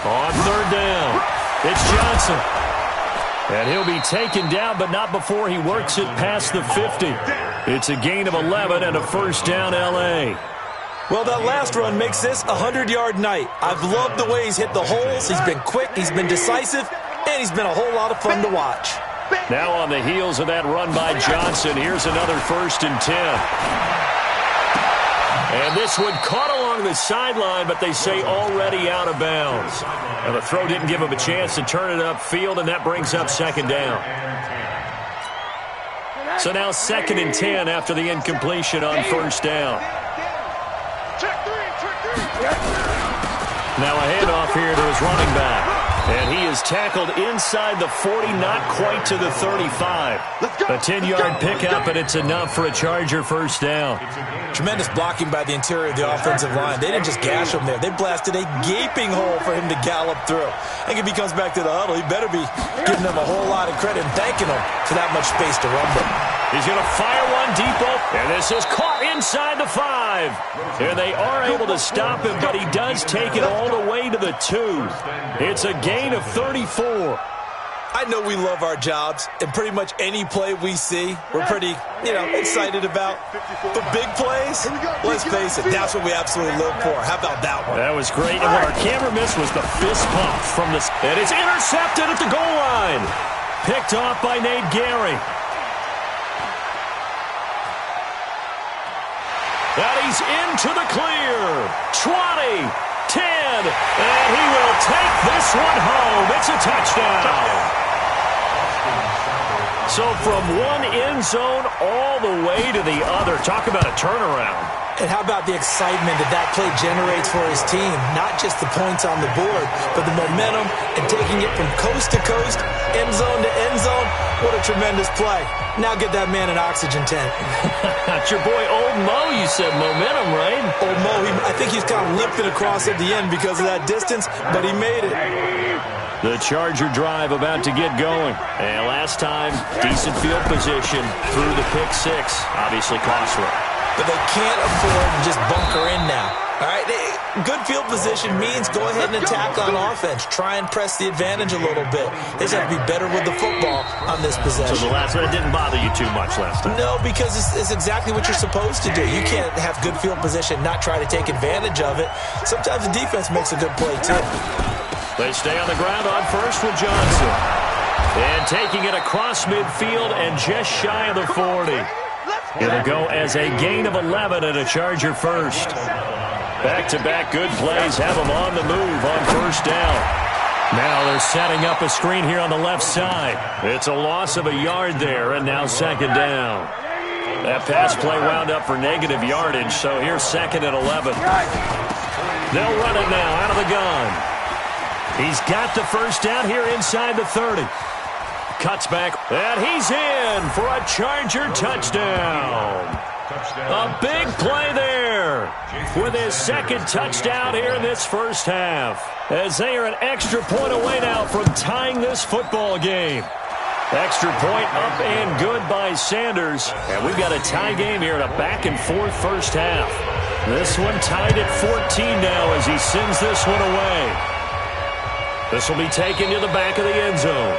[SPEAKER 2] On 3rd down, it's Johnson. And he'll be taken down, but not before he works it past the 50. It's a gain of 11 and a 1st down, L.A.
[SPEAKER 3] Well, that last run makes this a 100-yard night. I've loved the way he's hit the holes. He's been quick, he's been decisive, and he's been a whole lot of fun to watch.
[SPEAKER 2] Now on the heels of that run by Johnson, here's another 1st and 10. And this one caught along the sideline, but they say already out of bounds. And the throw didn't give him a chance to turn it upfield, and that brings up 2nd down. So now 2nd and 10 after the incompletion on 1st down. Now a handoff here to his running back. And he is tackled inside the 40, not quite to the 35. A 10-yard pickup, and it's enough for a Charger 1st down.
[SPEAKER 3] Tremendous blocking by the interior of the offensive line. They didn't just gash him there. They blasted a gaping hole for him to gallop through. I think if he comes back to the huddle, he better be giving them a whole lot of credit and thanking them for that much space to rumble.
[SPEAKER 2] He's going to fire one deep open, and this is caught inside the 5. And they are able to stop him, but he does take it all the way to the 2. It's a gain of 34.
[SPEAKER 3] I know we love our jobs, and pretty much any play we see, we're pretty, excited about. But big plays, let's face it, that's what we absolutely live for. How about that one?
[SPEAKER 2] That was great, and what our camera missed was the fist pump from the... And it's intercepted at the goal line. Picked off by Nate Gary. And he's into the clear. 20, 10, and he will take this one home. It's a touchdown. So from one end zone all the way to the other. Talk about a turnaround.
[SPEAKER 3] And how about the excitement that play generates for his team? Not just the points on the board, but the momentum and taking it from coast to coast, end zone to end zone. What a tremendous play. Now get that man an oxygen tank.
[SPEAKER 2] That's your boy Old Mo, you said. Momentum, right?
[SPEAKER 3] Old Mo, I think he's kind of limping across at the end because of that distance, but he made it.
[SPEAKER 2] The Charger drive about to get going. And last time, decent field position through the pick 6. Obviously costly.
[SPEAKER 3] But they can't afford to just bunker in now. All right, good field position means go ahead and attack on offense. Try and press the advantage a little bit. They just have to be better with the football on this possession.
[SPEAKER 2] So the last one, it didn't bother you too much last time?
[SPEAKER 3] No, because it's exactly what you're supposed to do. You can't have good field position, not try to take advantage of it. Sometimes the defense makes a good play, too.
[SPEAKER 2] They stay on the ground on 1st with Johnson. And taking it across midfield and just shy of the 40. It'll go as a gain of 11 and a Charger 1st. Back-to-back good plays have them on the move on 1st down. Now they're setting up a screen here on the left side. It's a loss of a yard there, and now 2nd down. That pass play wound up for negative yardage, so here's 2nd and 11. They'll run it now out of the gun. He's got the 1st down here inside the 30. Cuts back, and he's in for a Charger touchdown. A big play there with his 2nd touchdown here in this 1st half. As they are an extra point away now from tying this football game. Extra point up and good by Sanders. And we've got a tie game here in a back-and-forth 1st half. This one tied at 14 now as he sends this one away. This will be taken to the back of the end zone.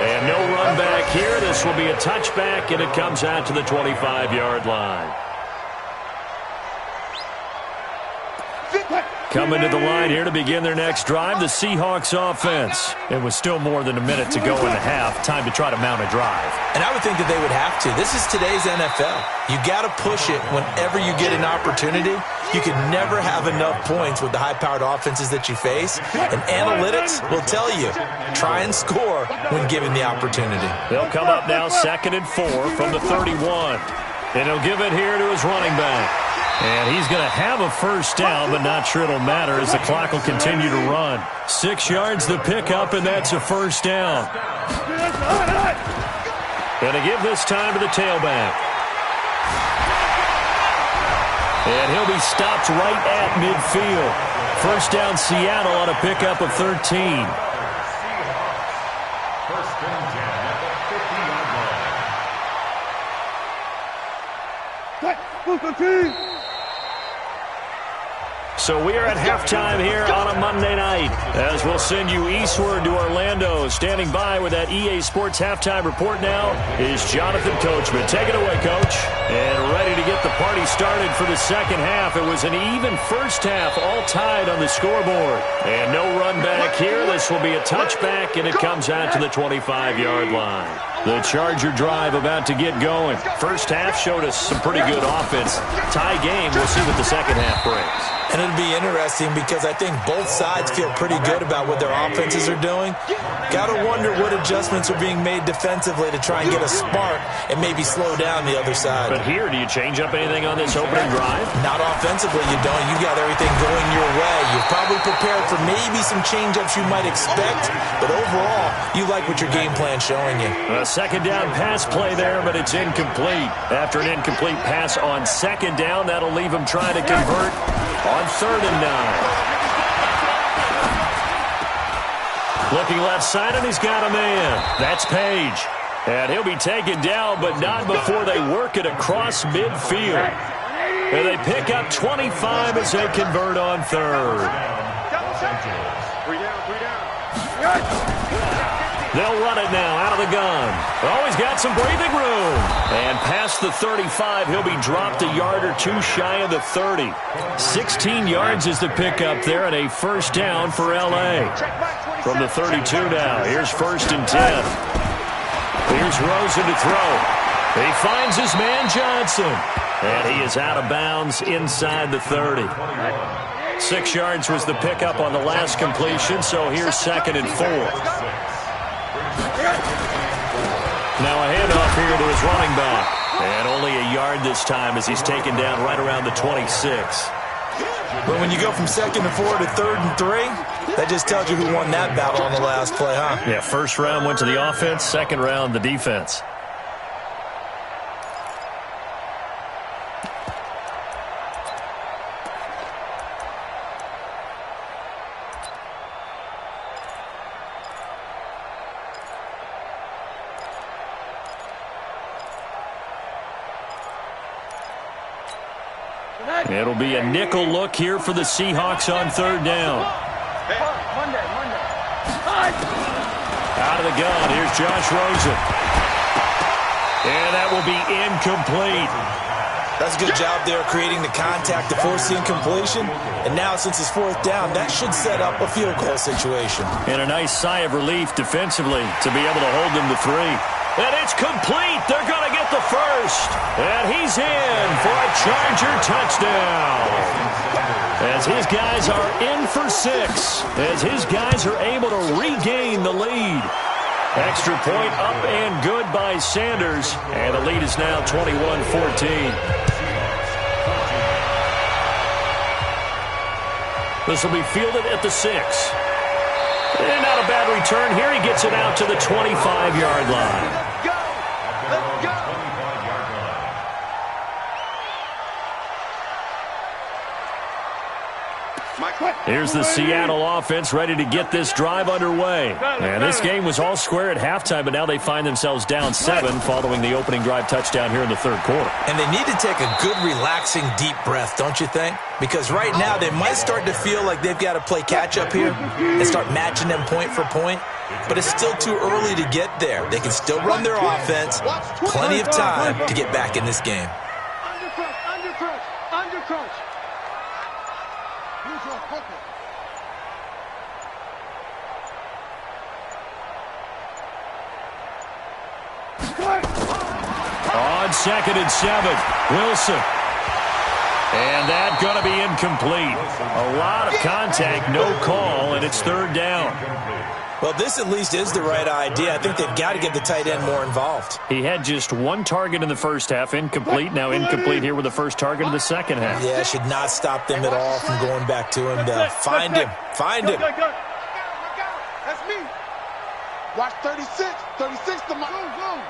[SPEAKER 2] And no run back here. This will be a touchback, and it comes out to the 25-yard line. Coming to the line here to begin their next drive, the Seahawks offense. It was still more than a minute to go in the half. Time to try to mount a drive.
[SPEAKER 3] And I would think that they would have to. This is today's NFL. You got to push it whenever you get an opportunity. You can never have enough points with the high-powered offenses that you face. And analytics will tell you, try and score when given the opportunity.
[SPEAKER 2] They'll come up now 2nd and 4 from the 31. And he'll give it here to his running back. And he's going to have a 1st down, but not sure it'll matter as the clock will continue to run. 6 yards the pickup, and that's a 1st down. Going to give this time to the tailback. And he'll be stopped right at midfield. 1st down Seattle on a pickup of 13.
[SPEAKER 6] First and 10 at the 50-yard line.
[SPEAKER 2] So we are at halftime here on a Monday night as we'll send you eastward to Orlando. Standing by with that EA Sports halftime report now is Jonathan Coachman. Take it away, Coach. And ready to get the party started for the second half. It was an even first half, all tied on the scoreboard. And no run back here. This will be a touchback, and it comes out to the 25-yard line. The Charger drive about to get going. First half showed us some pretty good offense. Tie game. We'll see what the second half brings.
[SPEAKER 3] And it'll be interesting because I think both sides feel pretty good about what their offenses are doing. Got to wonder what adjustments are being made defensively to try and get a spark and maybe slow down the other side.
[SPEAKER 2] But here, do you change up anything on this opening drive?
[SPEAKER 3] Not offensively, you don't. You got everything going your way. You're probably prepared for maybe some change-ups you might expect, but overall, you like what your game plan's showing you.
[SPEAKER 2] A second down pass play there, but it's incomplete. After an incomplete pass on second down, that'll leave him trying to convert on 3rd and 9. Looking left side, and he's got a man. That's Page. And he'll be taken down, but not before they work it across midfield. And they pick up 25 as they convert on 3rd.
[SPEAKER 4] 3 down.
[SPEAKER 2] They'll run it now out of the gun. Oh, he's got some breathing room. And past the 35, he'll be dropped a yard or two shy of the 30. 16 yards is the pickup there, and a first down for L.A. From the 32 now, here's 1st and 10. Here's Rosen to throw. He finds his man Johnson. And he is out of bounds inside the 30. 6 yards was the pickup on the last completion, so here's 2nd and 4. Now a handoff here to his running back. And only a yard this time as he's taken down right around the 26.
[SPEAKER 3] But when you go from 2nd and 4 to 3rd and 3, that just tells you who won that battle on the last play, huh?
[SPEAKER 2] Yeah, first round went to the offense, second round the defense. It'll be a nickel look here for the Seahawks on 3rd down. Out of the gun, here's Josh Rosen. And that will be incomplete.
[SPEAKER 3] That's a good job there creating the contact to force the incompletion. And now since it's 4th down, that should set up a field goal situation.
[SPEAKER 2] And a nice sigh of relief defensively to be able to hold them to 3. And it's complete. They're going to get the first. And he's in for a Charger touchdown. As his guys are in for 6. As his guys are able to regain the lead. Extra point up and good by Sanders. And the lead is now 21-14. This will be fielded at the 6. And not a bad return here. He gets it out to the 25-yard line.
[SPEAKER 4] Let's go.
[SPEAKER 2] Here's the Seattle offense ready to get this drive underway. And this game was all square at halftime, but now they find themselves down 7 following the opening drive touchdown here in the 3rd quarter.
[SPEAKER 3] And they need to take a good, relaxing, deep breath, don't you think? Because right now they might start to feel like they've got to play catch-up here and start matching them point for point. But it's still too early to get there. They can still run their offense. Plenty of time to get back in this game.
[SPEAKER 4] Under crunch.
[SPEAKER 2] On 2nd and 7, Wilson. And that's going to be incomplete. A lot of contact, no call, and it's 3rd down.
[SPEAKER 3] Well, this at least is the right idea. I think they've got to get the tight end more involved.
[SPEAKER 2] He had just 1 target in the first half, incomplete. Now incomplete here with the first target of the second half.
[SPEAKER 3] Yeah, should not stop them at all from going back to him. Find him. Find him.
[SPEAKER 4] That's me. Watch 36. 36 to my room.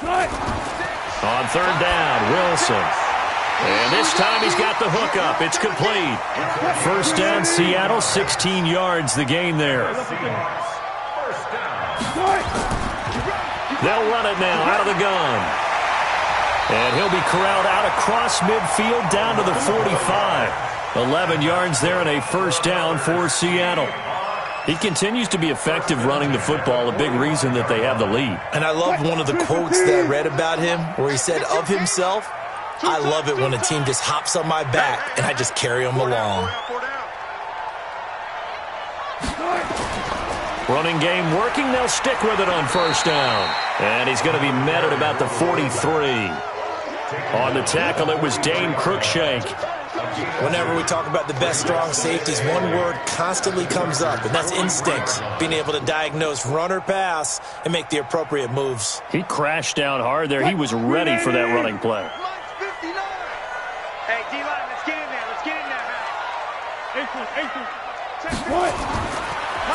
[SPEAKER 2] On 3rd down, Wilson. And this time he's got the hook up. It's complete. First down, Seattle, 16 yards the gain there.
[SPEAKER 6] First down.
[SPEAKER 2] They'll run it now out of the gun. And he'll be corralled out across midfield down to the 45. 11 yards there and a first down for Seattle. He continues to be effective running the football, a big reason that they have the lead.
[SPEAKER 3] And I love one of the quotes that I read about him where he said of himself, I love it when a team just hops on my back and I just carry them along.
[SPEAKER 2] Running game working. They'll stick with it on first down. And he's going to be met at about the 43. On the tackle, it was Dane Cruikshank.
[SPEAKER 3] Whenever we talk about the best strong safeties, one word constantly comes up, and that's instincts. Being able to diagnose run or pass and make the appropriate moves.
[SPEAKER 2] He crashed down hard there. He was ready for that running play.
[SPEAKER 4] Hey, D-line, let's get in there. Let's get in there.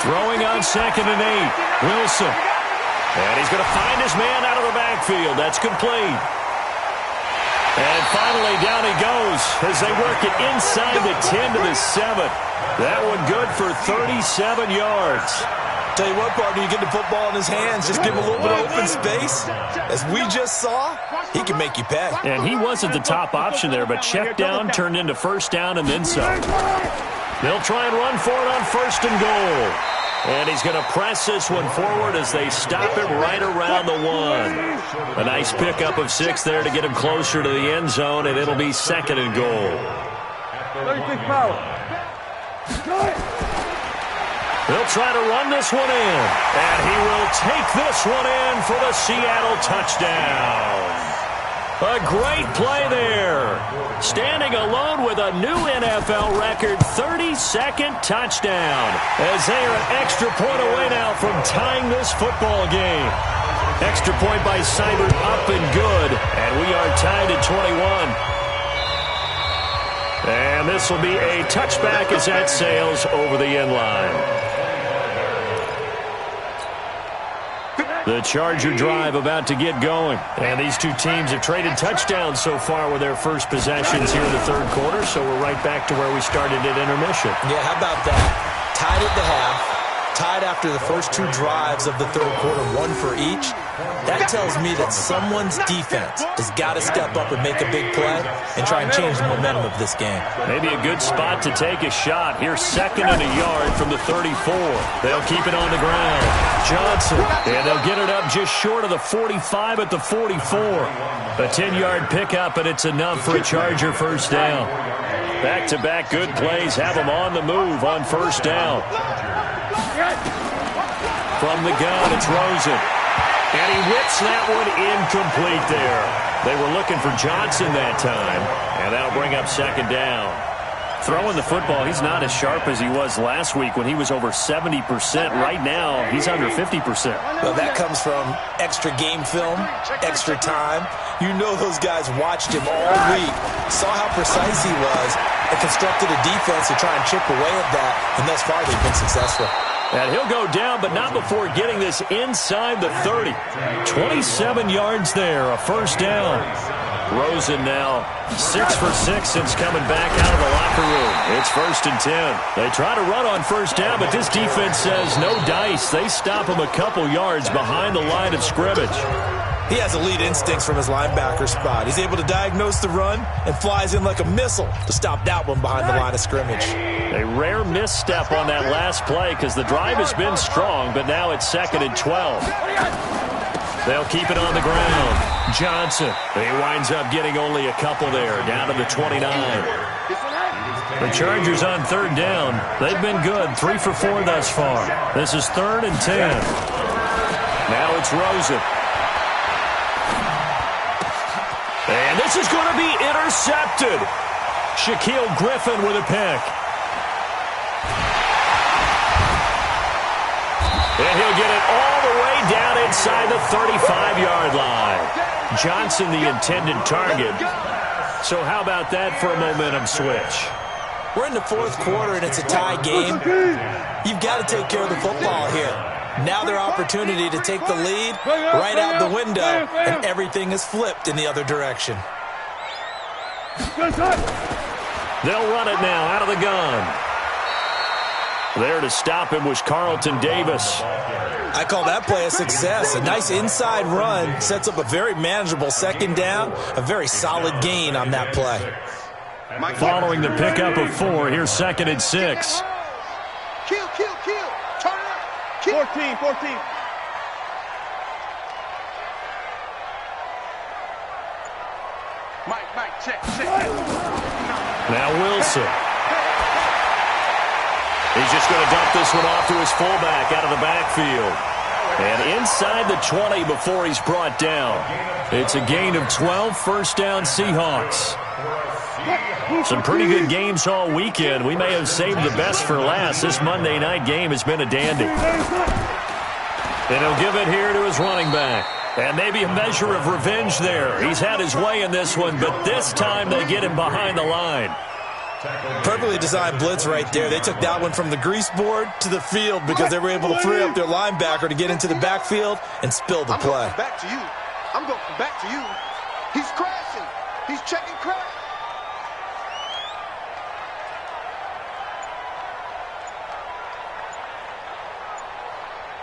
[SPEAKER 2] Throwing on 2nd and 8. Wilson. And he's going to find his man out of the backfield. That's complete. And finally, down he goes as they work it inside the 10 to the 7. That one good for 37 yards.
[SPEAKER 3] Tell you what, partner, you get the football in his hands, just give him a little bit of open space. As we just saw, he can make you pay.
[SPEAKER 2] And he wasn't the top option there, but check down turned into first down and then some. They'll try and run for it on 1st and goal. And he's going to press this one forward as they stop him right around the 1. A nice pickup of 6 there to get him closer to the end zone, and it'll be 2nd and goal.
[SPEAKER 4] 36 power.
[SPEAKER 2] They'll try to run this one in, and he will take this one in for the Seattle touchdown. A great play there. Standing alone with a new NFL record 32nd touchdown as they are an extra point away now from tying this football game. Extra point by Seibert up and good, and we are tied at 21. And this will be a touchback as that sails over the end line. The Charger drive about to get going. And these two teams have traded touchdowns so far with their first possessions here in the third quarter, so we're right back to where we started at intermission.
[SPEAKER 3] Yeah, how about that? Tied at the half, tied after the first 2 drives of the third quarter, 1 for each. That tells me that someone's defense has got to step up and make a big play and try and change the momentum of this game.
[SPEAKER 2] Maybe a good spot to take a shot. Here's 2nd and a yard from the 34. They'll keep it on the ground. Johnson, and they'll get it up just short of the 45 at the 44. A 10-yard pickup, and it's enough for a Charger first down. Back-to-back good plays have them on the move on first down. From the gun, it's Rosen. And he whips that one incomplete there. They were looking for Johnson that time, and that'll bring up 2nd down. Throwing the football, he's not as sharp as he was last week when he was over 70%. Right now, he's under 50%.
[SPEAKER 3] Well, that comes from extra game film, extra time. You know those guys watched him all week, saw how precise he was, and constructed a defense to try and chip away at that, and thus far they've been successful.
[SPEAKER 2] And he'll go down, but not before getting this inside the 30. 27 yards there, a first down. Rosen now 6 for 6 since coming back out of the locker room. It's 1st and 10. They try to run on first down, but this defense says no dice. They stop him a couple yards behind the line of scrimmage.
[SPEAKER 3] He has elite instincts from his linebacker spot. He's able to diagnose the run and flies in like a missile to stop that one behind the line of scrimmage.
[SPEAKER 2] A rare misstep on that last play because the drive has been strong, but now it's 2nd and 12. They'll keep it on the ground. Johnson, he winds up getting only a couple there, down to the 29. The Chargers on 3rd down. They've been good, 3 for 4 thus far. This is 3rd and 10. Now it's Rosen. And this is going to be intercepted. Shaquille Griffin with a pick. And he'll get it all the way down inside the 35-yard line. Johnson, the intended target. So how about that for a momentum switch?
[SPEAKER 3] We're in the 4th quarter, and it's a tie game. You've got to take care of the football here. Now their opportunity to take the lead right out the window, and everything is flipped in the other direction.
[SPEAKER 2] They'll run it now out of the gun. There to stop him was Carlton Davis.
[SPEAKER 3] I call that play a success. A nice inside run sets up a very manageable second down, a very solid gain on that play.
[SPEAKER 2] Following the pickup of 4, here's 2nd and 6.
[SPEAKER 4] Kill. Turn it up. Kill.
[SPEAKER 6] 14. Mike, check.
[SPEAKER 2] Now Wilson. He's just going to dump this one off to his fullback out of the backfield. And inside the 20 before he's brought down. It's a gain of 12, first down Seahawks. Some pretty good games all weekend. We may have saved the best for last. This Monday night game has been a dandy. And he'll give it here to his running back. And maybe a measure of revenge there. He's had his way in this one, but this time they get him behind the line.
[SPEAKER 3] Perfectly designed blitz right there. They took that one from the grease board to the field because they were able to free up their linebacker to get into the backfield and spill the play.
[SPEAKER 4] I'm going back to you. I'm going back to you. He's crashing. He's checking crash.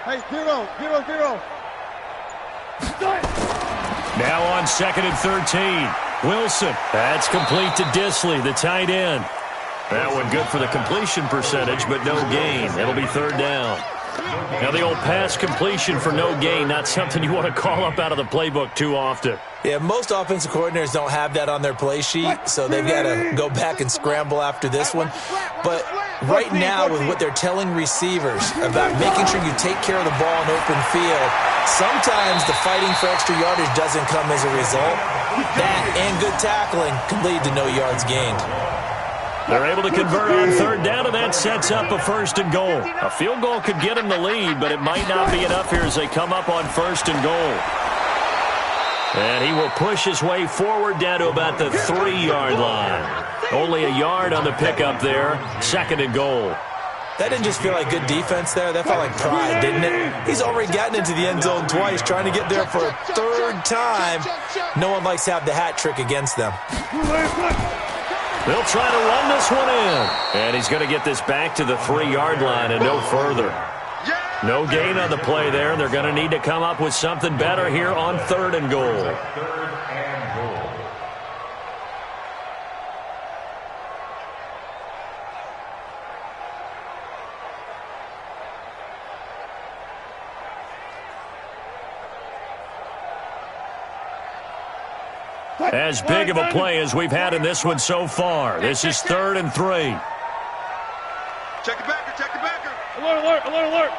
[SPEAKER 6] Hey, zero.
[SPEAKER 2] Now on 2nd and 13. Wilson. That's complete to Disley, the tight end. That one good for the completion percentage, but no gain. It'll be 3rd down. Now the old pass completion for no gain, not something you want to call up out of the playbook too often.
[SPEAKER 3] Yeah, most offensive coordinators don't have that on their play sheet, so they've got to go back and scramble after this one. But right now, with what they're telling receivers about making sure you take care of the ball in open field, sometimes the fighting for extra yardage doesn't come as a result. That and good tackling can lead to no yards gained.
[SPEAKER 2] They're able to convert on 3rd down, and that sets up a 1st and goal. A field goal could get them the lead, but it might not be enough here as they come up on 1st and goal. And he will push his way forward down to about the 3-yard line. Only a yard on the pickup there. 2nd and goal.
[SPEAKER 3] That didn't just feel like good defense there. That felt like pride, didn't it? He's already gotten into the end zone twice, trying to get there for a 3rd time. No one likes to have the hat trick against them.
[SPEAKER 2] They'll try to run this one in. And he's going to get this back to the 3-yard line and no further. No gain on the play there. They're going to need to come up with something better here on 3rd and goal. As big of a play as we've had in this one so far. This is 3rd and 3.
[SPEAKER 4] Check the backer.
[SPEAKER 6] Alert.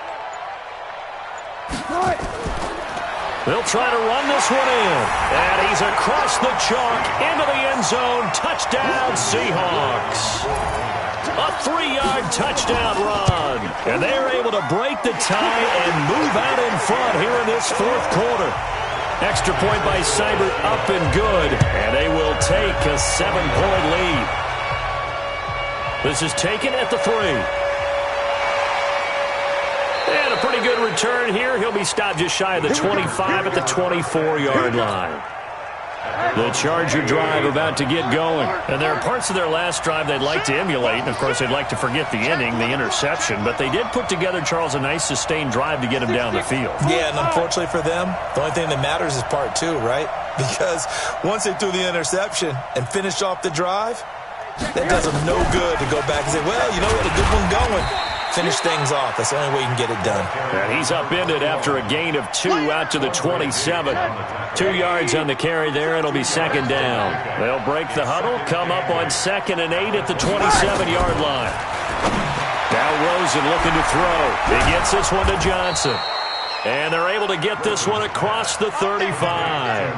[SPEAKER 2] They'll try to run this one in. And he's across the chalk into the end zone. Touchdown, Seahawks. A 3-yard touchdown run. And they're able to break the tie and move out in front here in this 4th quarter. Extra point by Seibert up and good. And they will take a 7-point lead. This is taken at the 3. And a pretty good return here. He'll be stopped just shy of the 25 at the 24-yard line. The Charger drive about to get going. And there are parts of their last drive they'd like to emulate. And, of course, they'd like to forget the ending, the interception. But they did put together, Charles, a nice sustained drive to get him down the field.
[SPEAKER 3] Yeah, and unfortunately for them, the only thing that matters is part 2, right? Because once they threw the interception and finished off the drive, that does them no good to go back and say, well, you know what, a good one going. Finish things off. That's the only way you can get it done.
[SPEAKER 2] And he's upended after a gain of 2 out to the 27. 2 yards on the carry there. It'll be 2nd down. They'll break the huddle, come up on 2nd and 8 at the 27-yard line. Now Rosen looking to throw. He gets this one to Johnson. And they're able to get this one across the 35.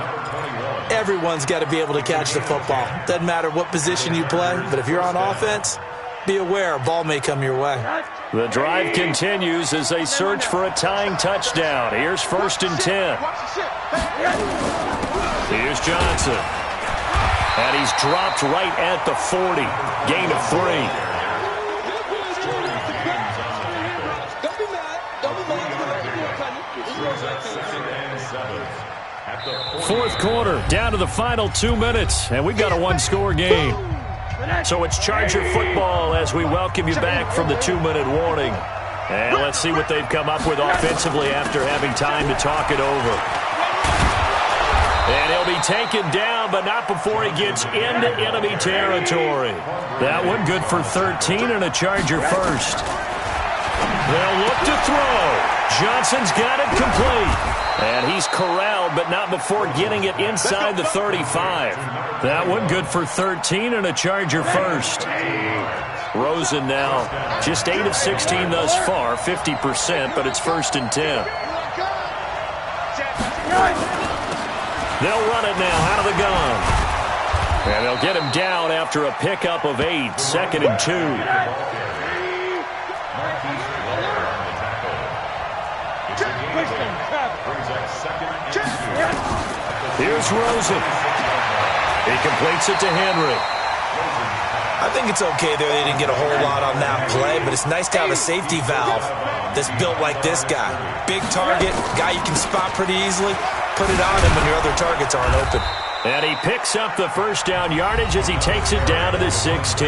[SPEAKER 3] Everyone's got to be able to catch the football. Doesn't matter what position you play, but if you're on offense, be aware a ball may come your way.
[SPEAKER 2] The drive continues as they search for a tying touchdown. Here's 1st and 10. Here's Johnson. And he's dropped right at the 40. Gain of 3. Fourth quarter, down to the final 2 minutes, and we've got a 1-score game. So it's Charger football as we welcome you back from the 2-minute warning. And let's see what they've come up with offensively after having time to talk it over. And he'll be taken down, but not before he gets into enemy territory. That one good for 13 and a Charger first. They'll look to throw. Johnson's got it complete. And he's corralled, but not before getting it inside the 35. That one good for 13 and a Charger first. Rosen now just 8 of 16 thus far, 50%, but it's 1st and 10. They'll run it now out of the gun. And they'll get him down after a pickup of 8, 2nd and 2. Here's Rosen. He completes it to Henry.
[SPEAKER 3] I think it's okay there. They didn't get a whole lot on that play, but it's nice to have a safety valve that's built like this guy. Big target, guy you can spot pretty easily. Put it on him when your other targets aren't open.
[SPEAKER 2] And he picks up the first down yardage as he takes it down to the 16.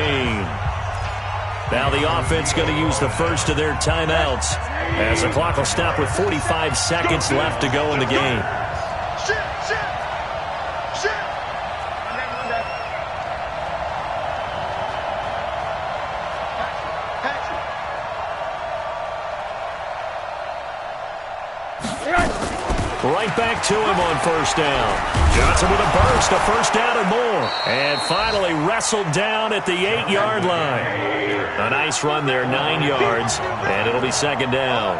[SPEAKER 2] Now the offense going to use the first of their timeouts as the clock will stop with 45 seconds left to go in the game. Right back to him on first down. Johnson with a burst, a first down and more. And finally wrestled down at the 8-yard line. A nice run there, 9 yards, and it'll be 2nd down.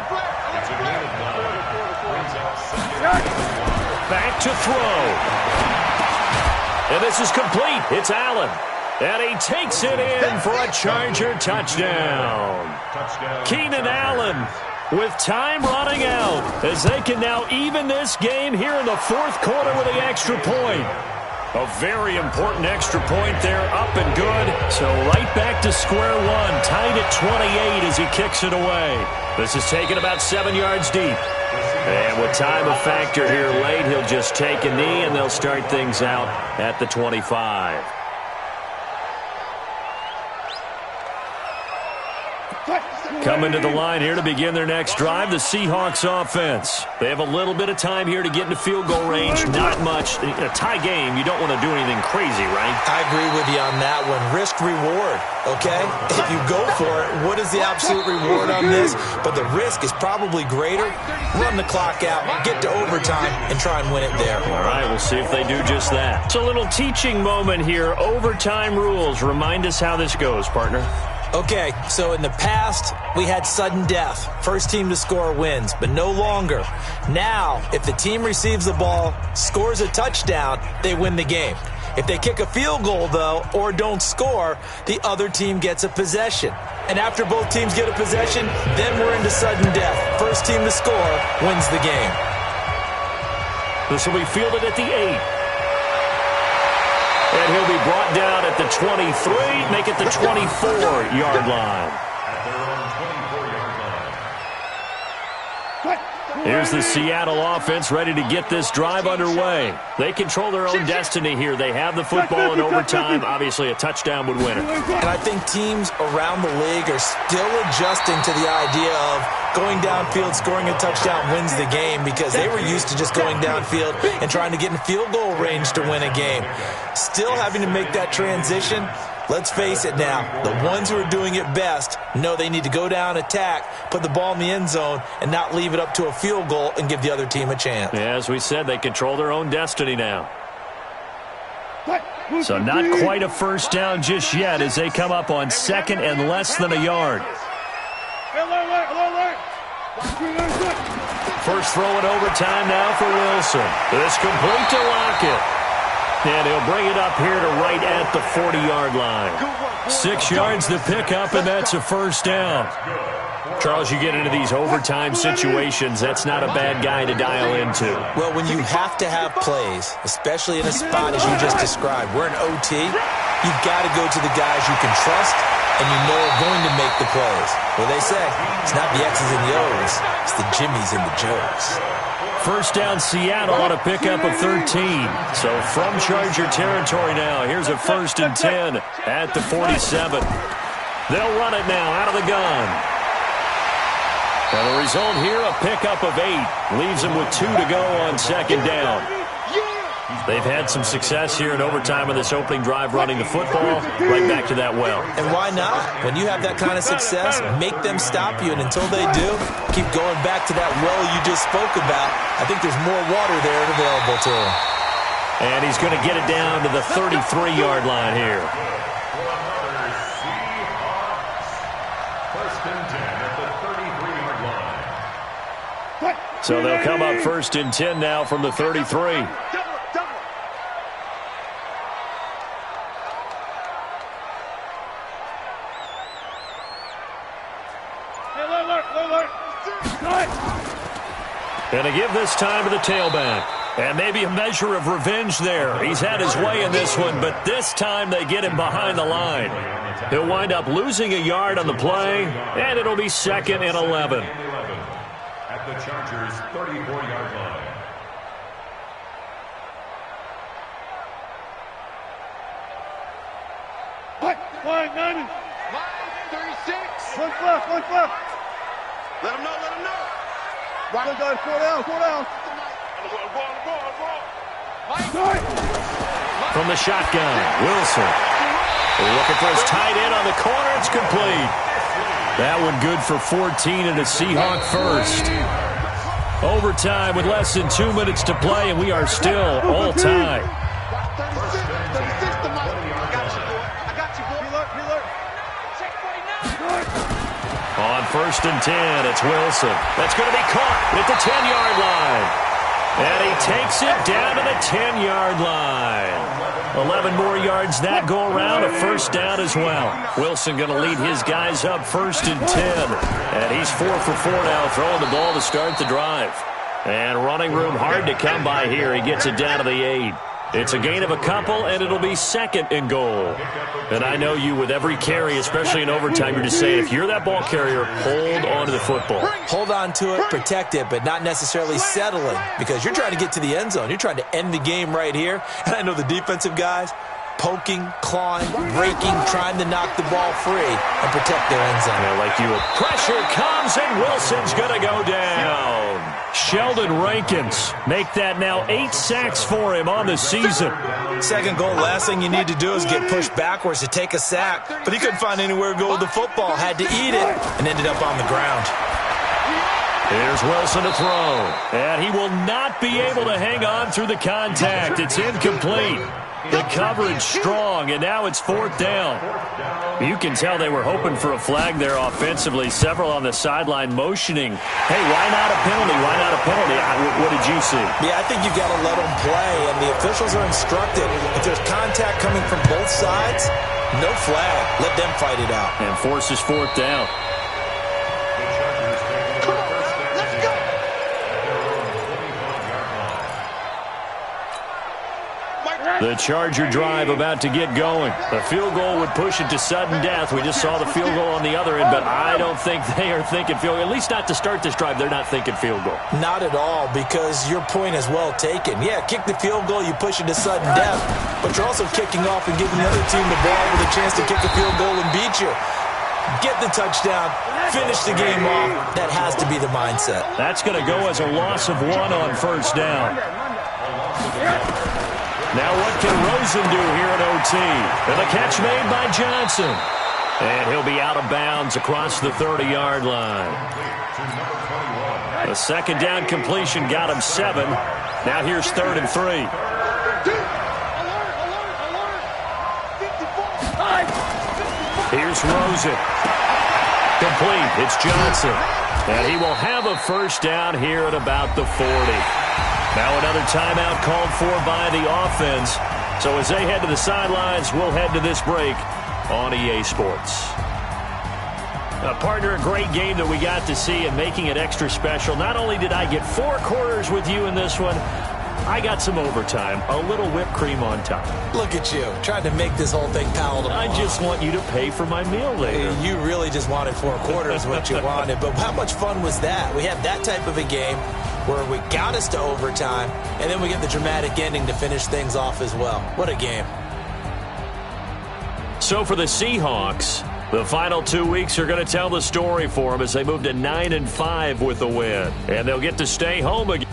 [SPEAKER 2] Back to throw. And this is complete. It's Allen. And he takes it in for a Charger touchdown. Keenan Allen with time running out as they can now even this game here in the 4th quarter with the extra point. A very important extra point there, up and good. So right back to square one, tied at 28 as he kicks it away. This is taken about 7 yards deep. And with time a factor here late, he'll just take a knee and they'll start things out at the 25. Coming to the line here to begin their next drive, the Seahawks offense. They have a little bit of time here to get into field goal range. Not much. In a tie game, you don't want to do anything crazy, right?
[SPEAKER 3] I agree with you on that one. Risk reward, okay? If you go for it, what is the absolute reward on this? But the risk is probably greater. Run the clock out, get to overtime, and try and win it there.
[SPEAKER 2] All right, we'll see if they do just that. It's a little teaching moment here. Overtime rules. Remind us how this goes, partner.
[SPEAKER 3] Okay, so in the past, we had sudden death. First team to score wins, but no longer. Now, if the team receives the ball, scores a touchdown, they win the game. If they kick a field goal, though, or don't score, the other team gets a possession. And after both teams get a possession, then we're into sudden death. First team to score wins the game.
[SPEAKER 2] This will be fielded at the 8. And he'll be brought down at the 23, make it the 24-yard line. Here's the Seattle offense ready to get this drive underway. They control their own destiny here. They have the football in overtime. Obviously, a touchdown would win it.
[SPEAKER 3] And I think teams around the league are still adjusting to the idea of going downfield, scoring a touchdown wins the game because they were used to just going downfield and trying to get in field goal range to win a game. Still having to make that transition. Let's face it now, the ones who are doing it best know they need to go down, attack, put the ball in the end zone, and not leave it up to a field goal and give the other team a chance.
[SPEAKER 2] Yeah, as we said, they control their own destiny now. So not quite a first down just yet as they come up on 2nd and less than a yard. First throw in overtime now for Wilson. This complete to Lockett. And he'll bring it up here to right at the 40-yard line. 6 yards to pick up, and that's a first down. Charles, you get into these overtime situations, that's not a bad guy to dial into.
[SPEAKER 3] Well, when you have to have plays, especially in a spot as you just described, we're in OT, you've got to go to the guys you can trust and you know are going to make the plays. Well, they say, it's not the X's and the O's, it's the Jimmies and the Joes.
[SPEAKER 2] First down, Seattle on a pickup of 13. So from Charger territory now, here's a 1st and 10 at the 47. They'll run it now out of the gun. And the result here, a pickup of 8. Leaves him with 2 to go on second down. They've had some success here in overtime in this opening drive running the football. Right back to that well.
[SPEAKER 3] And why not? When you have that kind of success, make them stop you. And until they do, keep going back to that well you just spoke about. I think there's more water there available to him.
[SPEAKER 2] And he's going to get it down to the 33-yard line here. So they'll come up 1st and 10 now from the 33. And to give this time to the tailback. And maybe a measure of revenge there. He's had his way in this one, but this time they get him behind the line. He'll wind up losing a yard on the play, and it'll be 2nd and 11.
[SPEAKER 6] At the Chargers' 34-yard line.
[SPEAKER 4] Line 90. Line 36. One left. Let him know. Right, guys, go down.
[SPEAKER 2] From the shotgun, Wilson. Looking for his tight end on the corner. It's complete. That one good for 14 and a Seahawk first. Overtime with less than 2 minutes to play, and we are still all tied. On 1st and 10, it's Wilson. That's going to be caught at the 10-yard line. And he takes it down to the 10-yard line. 11 more yards that go around, a first down as well. Wilson going to lead his guys up 1st and 10. And he's 4 for 4 now, throwing the ball to start the drive. And running room hard to come by here. He gets it down to the 8. It's a gain of a couple, and it'll be 2nd and goal. And I know you, with every carry, especially in overtime, you're just saying, if you're that ball carrier, hold on to the football.
[SPEAKER 3] Hold on to it, protect it, but not necessarily settling, because you're trying to get to the end zone. You're trying to end the game right here. And I know the defensive guys, poking, clawing, breaking, trying to knock the ball free and protect their end zone.
[SPEAKER 2] Yeah, like you would. Pressure comes, and Wilson's going to go down. Sheldon Rankins make that now 8 sacks for him on the season.
[SPEAKER 3] 2nd goal, last thing you need to do is get pushed backwards to take a sack. But he couldn't find anywhere to go with the football, had to eat it, and ended up on the ground.
[SPEAKER 2] Here's Wilson to throw. And he will not be able to hang on through the contact. It's incomplete. The coverage strong, and now it's 4th down. You can tell they were hoping for a flag there offensively. Several on the sideline motioning. Hey, why not a penalty? Why not a penalty? What did you see?
[SPEAKER 3] Yeah, I think you've got to let them play, and the officials are instructed. If there's contact coming from both sides, no flag. Let them fight it out.
[SPEAKER 2] And forces 4th down. The Charger drive about to get going. The field goal would push it to sudden death. We just saw the field goal on the other end, but I don't think they are thinking field goal. At least not to start this drive. They're not thinking field goal.
[SPEAKER 3] Not at all, because your point is well taken. Yeah, kick the field goal, you push it to sudden death, but you're also kicking off and giving the other team the ball with a chance to kick a field goal and beat you. Get the touchdown, finish the game off. That has to be the mindset.
[SPEAKER 2] That's going to go as a loss of 1 on 1st down. Now what can Rosen do here at OT? And the catch made by Johnson. And he'll be out of bounds across the 30-yard line. The 2nd down completion got him 7. Now here's 3rd and 3. Here's Rosen. Complete. It's Johnson. And he will have a first down here at about the 40. Now another timeout called for by the offense. So as they head to the sidelines, we'll head to this break on EA Sports. Partner, a great game that we got to see and making it extra special. Not only did I get 4 quarters with you in this one, I got some overtime, a little whipped cream on top.
[SPEAKER 3] Look at you, trying to make this whole thing palatable.
[SPEAKER 2] I just want you to pay for my meal later.
[SPEAKER 3] You really just wanted 4 quarters, what you wanted. But how much fun was that? We had that type of a game where we got us to overtime, and then we get the dramatic ending to finish things off as well. What a game.
[SPEAKER 2] So for the Seahawks, The final 2 weeks are going to tell the story for them as they move to 9-5 with the win. And they'll get to stay home again.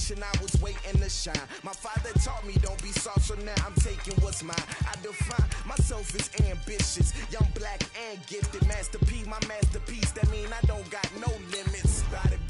[SPEAKER 8] I was waiting to shine. My father taught me don't be soft, so now I'm taking what's mine. I define myself as ambitious, young, black, and gifted. Master P, my masterpiece. That mean I don't got no limits. Bout it,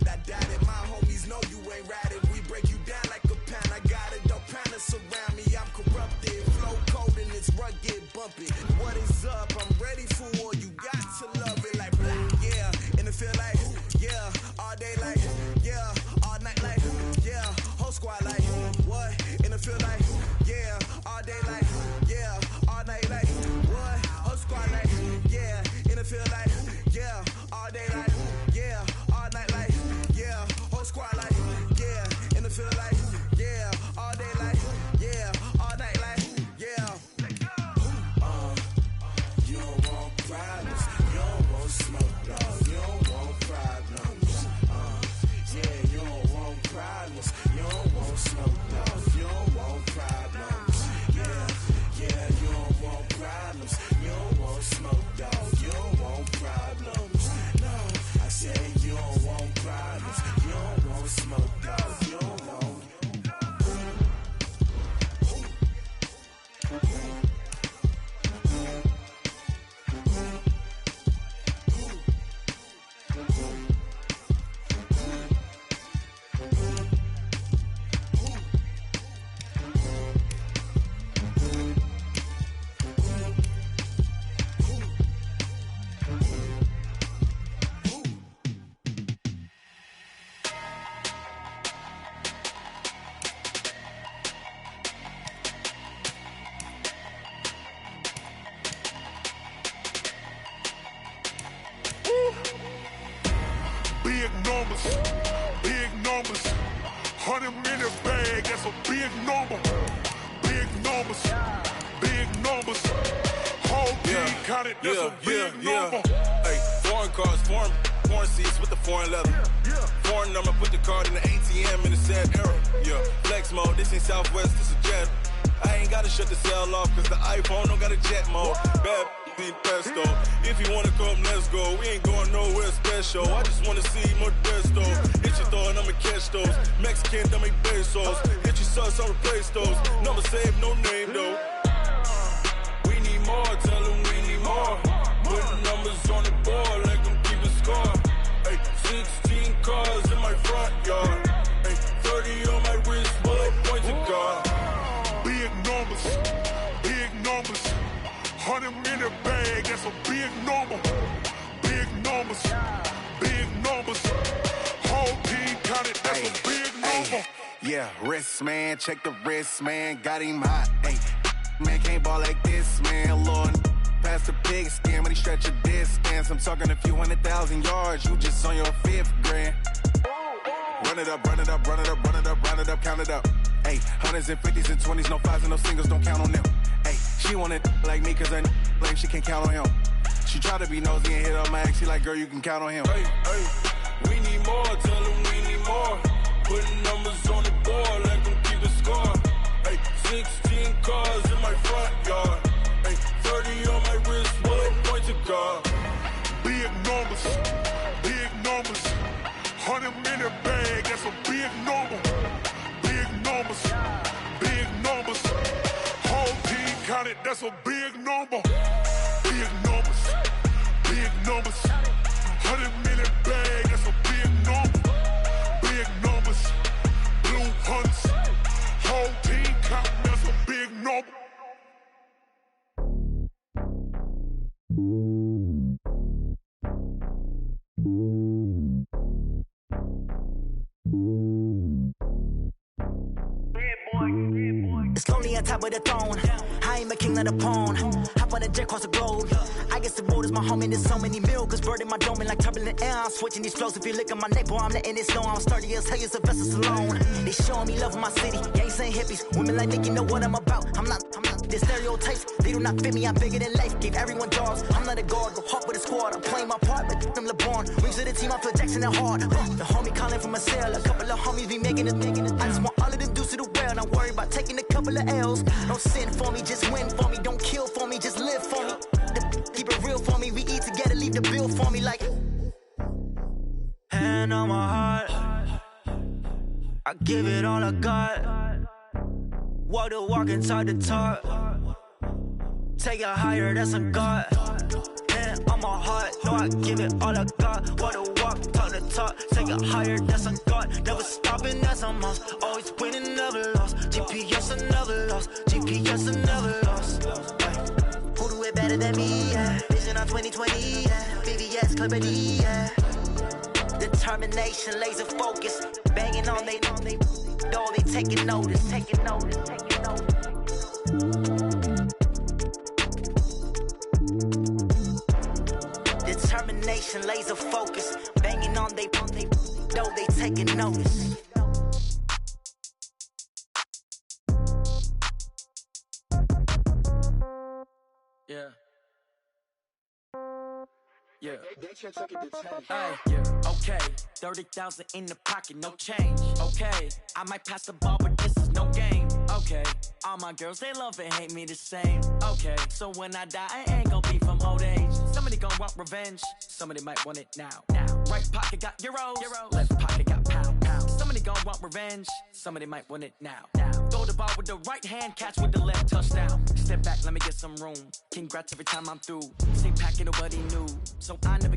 [SPEAKER 8] I doubt it. My homies know you ain't ratted. We break you down like a pound. I got it, don't pound us around me. I'm corrupted, flow cold and it's rugged, bumpy. What is up? I'm ready for war. You got to love it like black, yeah. And it feel like, yeah, all day like, yeah, all night like, yeah, whole squad like, what? And it feel like, yeah, all day like, yeah, all night like, what? Whole squad like, yeah, and it feel like, yeah, all day like, yeah, all night like, yeah, whole squad like, yeah, and it feel like, yeah, all day like, yeah, all night like, yeah. You don't want problems, you don't want smoke, no, you don't want problems. Yeah, you don't want problems, you don't want smoke, no, you don't want problems. Yeah, you don't want problems, you don't want smoke, no, you don't want problems. No, I said you don't want problems, you don't want smoke, no, you don't want.
[SPEAKER 5] Big numbers, 100-minute bag, that's a big number. Big numbers, whole team counted, that's a big number.
[SPEAKER 9] Hey, foreign cars, foreign seats with the foreign leather. Foreign number, put the card in the ATM in the sad era. Yeah, flex mode, this ain't Southwest, this a jet. I ain't gotta shut the cell off, cause the iPhone don't got a jet mode. Bad need pesto. If you wanna come, let's go. We ain't going nowhere special. I just wanna see Modesto. Hit your throw and I'ma catch those. Mexican, don't make pesos. Hit your sauce, I'll replace those. Number saved, no name though. We need more, tell them we need more. Putting
[SPEAKER 5] that's a big number. Big numbers, big numbers. Whole team counted, that's a big number.
[SPEAKER 10] Yeah, wrist, man, check the wrist, man, got him hot. Ay, man, can't ball like this, man, Lord. Past the pig skin when he stretch a distance. I'm talking a few 100,000 yards, you just on your 5th grand. Run it up, run it up, run it up, run it up, run it up, count it up. Ay, hundreds and 50s and 20s, no 5s and no singles, don't count on them. Ay, she want it like me cause her blame, she can't count on him. She try to be nosy and hit on my ex, she like, girl, you can count on him.
[SPEAKER 9] Hey, we need more, tell them we need more. Putting numbers on the board, let them keep the score. Hey, 16 cars in my front yard. Hey, 30 on my wrist, one point to guard.
[SPEAKER 5] Big numbers, big numbers. 100-minute bag, that's a big number. Big numbers, big numbers. Whole team counted, that's a big number. Big numbers, big numbers. 100-minute bag, that's a big number. Big numbers, blue hunts. Whole team counting, that's a big number.
[SPEAKER 11] It's lonely on top of the throne. I ain't a king of the pawn. Hop on a jet across the globe. I guess the road is my home and there's so many miracles burning my dome like turbulent air. I'm switching these flows. If you look at my neck, boy, I'm letting it slow. I'm sturdy as hell, it's a vessel alone. They showing me love in my city. Gangs ain't hippies. Women like Nick, you know what I'm about. I'm not the stereotypes. They do not fit me. I'm bigger than life. Gave everyone jobs. I'm not a guard. Go hard with a squad. I'm playing my part, but I'm LeBron. Rings to the team. I feel Jackson and hard. The homie calling from a cell. A couple of homies be making it. I just want all of them dudes to the well. Not worry about taking a couple of L's. Don't sin for me, just win for me. Don't kill for me, just live for me. Keep it real for me. We eat together, leave the bill for me like. Hand on my heart, I give it all I got. Walk the walk inside the talk. Take it higher, that's a God. Hand on my heart, no, I give it all I got. Walk the walk, talk the talk. Take it higher, that's a God. Never stopping, that's a must. Always winning, never lost. GPS, I never lost. GPS, I never lost. Who do it better than me? Yeah. Vision on 2020. Yeah. VVS, Clarity. Yeah. Determination, laser focus. Banging on they door, they taking notice. Taking notice. Taking notice. Determination, laser focus. Banging on they door, they taking notice.
[SPEAKER 12] Yeah. Yeah. Hey, yeah. Okay. 30,000 in the pocket, no change. Okay. I might pass the ball, but this is no game. Okay. All my girls, they love and hate me the same. Okay. So when I die, I ain't gonna be from old age. Somebody gonna want revenge. Somebody might want it now. Right pocket got euros. Left pocket got pound. Somebody gonna want revenge. Somebody might want it now. Throw the ball with the right hand, catch with the left, touchdown. Step back, let me get some room. Congrats every time I'm through. Same packet, nobody knew. So I never